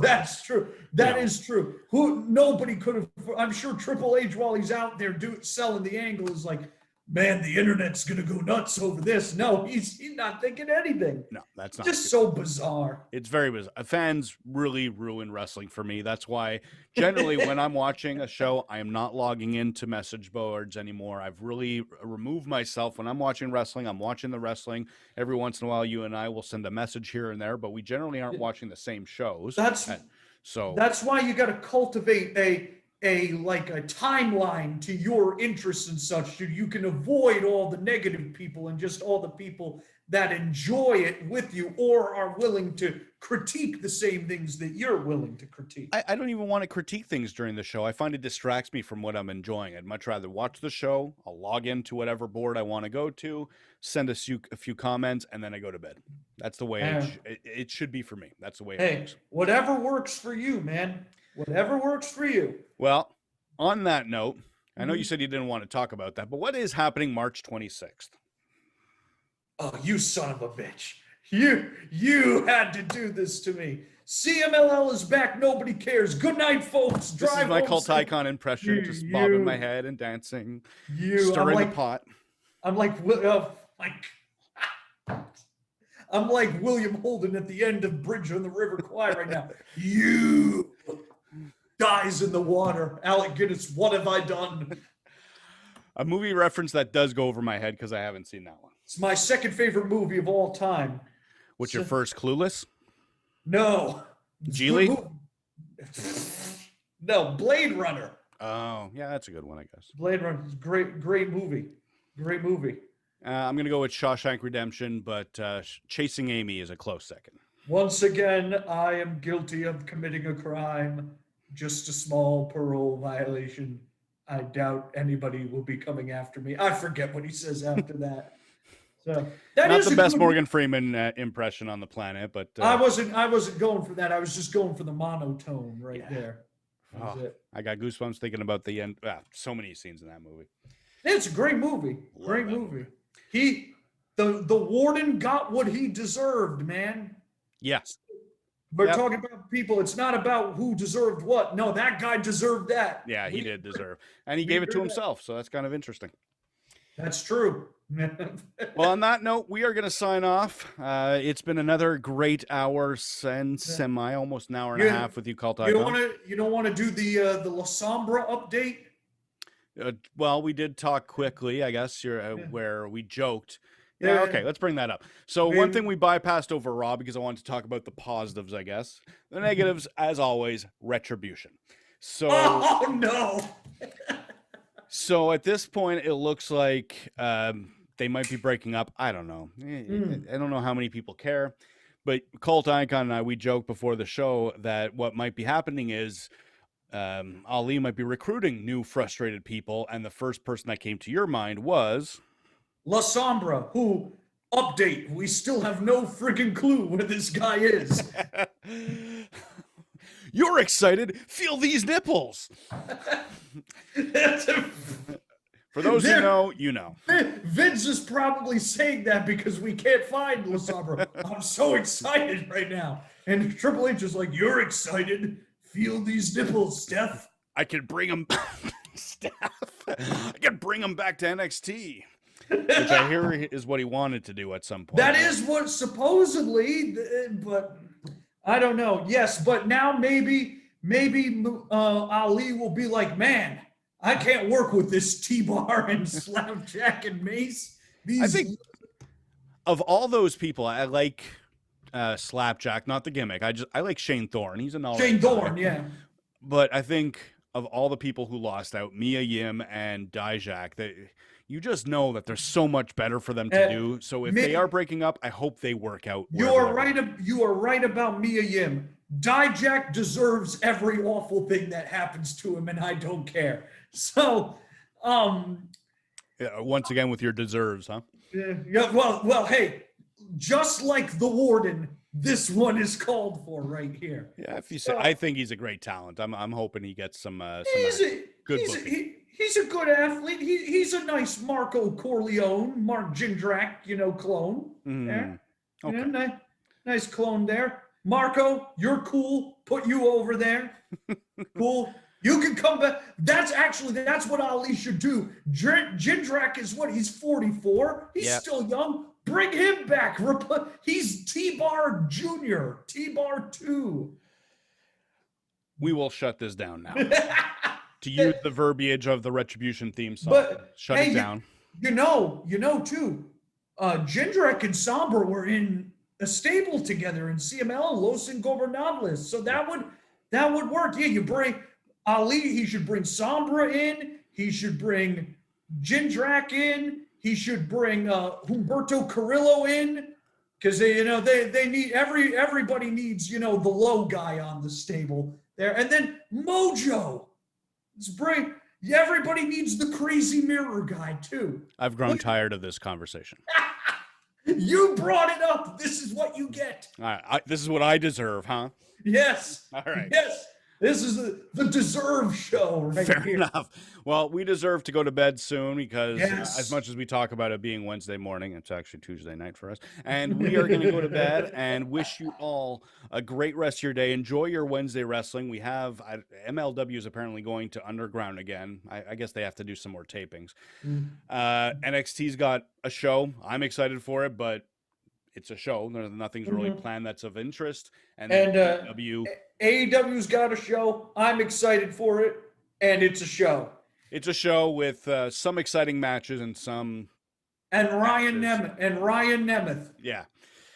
that's true. That is true. Nobody could have. I'm sure Triple H, while he's out there selling the angle, is like, man, the internet's gonna go nuts over this. No, he's not thinking anything. No, that's not just so bizarre. It's very bizarre. Fans really ruin wrestling for me. That's why generally when I'm watching a show, I am not logging into message boards anymore. I've really removed myself. When I'm watching wrestling, I'm watching the wrestling. Every once in a while, you and I will send a message here and there, but we generally aren't watching the same shows. That's why you got to cultivate a timeline to your interests and such, so you can avoid all the negative people and just all the people that enjoy it with you or are willing to critique the same things that you're willing to critique. I don't even want to critique things during the show. I find it distracts me from what I'm enjoying. I'd much rather watch the show. I'll log into whatever board I want to go to, send a few comments, and then I go to bed. That's the way it should be for me. That's the way it works. Whatever works for you, man. Whatever works for you. Well, on that note, I know you said you didn't want to talk about that, but what is happening March 26th? Oh, you son of a bitch. You had to do this to me. CMLL is back. Nobody cares. Good night, folks. This is my cult icon impression, just bobbing my head and dancing, stirring the pot. I'm like William Holden at the end of Bridge on the River Kwai right now. You dies in the water. Alec Guinness, what have I done? A movie reference that does go over my head because I haven't seen that one. It's my second favorite movie of all time. What's your first? Clueless? No. Geely? No, Blade Runner. Oh, yeah, that's a good one, I guess. Blade Runner is great movie. Great movie. I'm going to go with Shawshank Redemption, but Chasing Amy is a close second. Once again, I am guilty of committing a crime. Just a small parole violation. I doubt anybody will be coming after me. I forget what he says after that. So that not is the best Morgan Freeman impression on the planet, but I wasn't going for that. I was just going for the monotone there. I got goosebumps thinking about the end. So many scenes in that movie. It's a great movie. Great movie. The warden got what he deserved, man. Yes. We're talking about people. It's not about who deserved what. No, that guy deserved that. Yeah, he did deserve. And he gave it to himself, so that's kind of interesting. That's true. Well, on that note, we are going to sign off. It's been another great hour and almost an hour and a half with you, Cult Icon. You don't want to do the La Sombra update? Well, we did talk quickly, I guess, where we joked. Yeah, okay, let's bring that up. So one thing we bypassed over Raw because I wanted to talk about the positives, I guess. The negatives, as always, retribution. So, oh, no. So at this point, it looks like they might be breaking up. I don't know. I don't know how many people care. But Cult Icon and I, we joked before the show that what might be happening is Ali might be recruiting new frustrated people. And the first person that came to your mind was... La Sombra, who, update, we still have no friggin' clue where this guy is. You're excited. Feel these nipples. For those who know, you know. Vince is probably saying that because we can't find La Sombra. I'm so excited right now. And Triple H is like, you're excited. Feel these nipples, Steph. I can bring him I can bring him back to NXT. Which I hear is what he wanted to do at some point. That is what supposedly, but I don't know. Yes, but now maybe Ali will be like, man, I can't work with this T-Bar and Slapjack and Mace. I think of all those people, I like Slapjack, not the gimmick. I like Shane Thorne. He's an all Shane Thorne, yeah. But I think of all the people who lost out, Mia Yim and Dijak, you just know that there's so much better for them to do. So if they are breaking up, I hope they work out. You are right about Mia Yim. Dijak deserves every awful thing that happens to him, and I don't care. So, yeah, once again with your deserves, huh? Yeah, well, hey, just like the Warden, this one is called for right here. Yeah, if you say, I think he's a great talent. I'm hoping he gets some good booking. He's a good athlete. He's a nice Marco Corleone, Mark Jindrak, clone. Mm. Okay. Yeah, nice clone there. Marco, you're cool. Put you over there. Cool. You can come back. That's what Ali should do. Jindrak is what? He's 44. He's still young. Bring him back. He's T-Bar Jr., T-Bar 2. We will shut this down now. To use the verbiage of the Retribution theme song. But shut it down. You know too, Jindrak and Sombra were in a stable together in CML, Los Ingobernables. So that would work. Yeah, you bring Ali, he should bring Sombra in. He should bring Jindrak in. He should bring Humberto Carrillo in, because they need everybody needs the low guy on the stable there, and then Mojo. Let's bring. Everybody needs the crazy mirror guy too. I've grown tired of this conversation. You brought it up. This is what you get. All right, this is what I deserve, huh? Yes. All right. Yes. This is the deserve show right Fair here. enough. Well, we deserve to go to bed soon because as much as we talk about it being Wednesday morning, it's actually Tuesday night for us. And we are going to go to bed and wish you all a great rest of your day. Enjoy your Wednesday wrestling. We have MLW is apparently going to Underground again. I guess they have to do some more tapings. NXT's got a show. I'm excited for it, but it's a show. Nothing's really planned that's of interest. And AEW's got a show. I'm excited for it, and it's a show. It's a show with some exciting matches and some. And Ryan Nemeth. Yeah.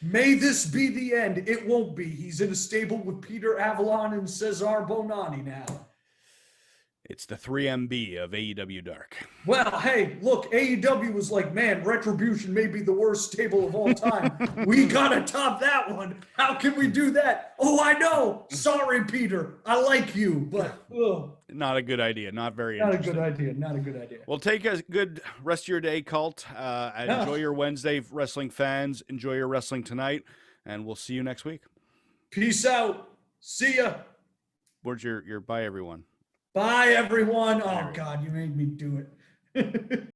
May this be the end. It won't be. He's in a stable with Peter Avalon and Cesar Bonani now. It's the 3MB of AEW Dark. Well, hey, look, AEW was like, man, Retribution may be the worst stable of all time. We got to top that one. How can we do that? Oh, I know. Sorry, Peter. I like you, but... Not a good idea. Not a good idea. Well, take a good rest of your day, Cult. Enjoy your Wednesday, wrestling fans. Enjoy your wrestling tonight, and we'll see you next week. Peace out. See ya. Where's your bye, everyone? Bye, everyone. Oh, God, you made me do it.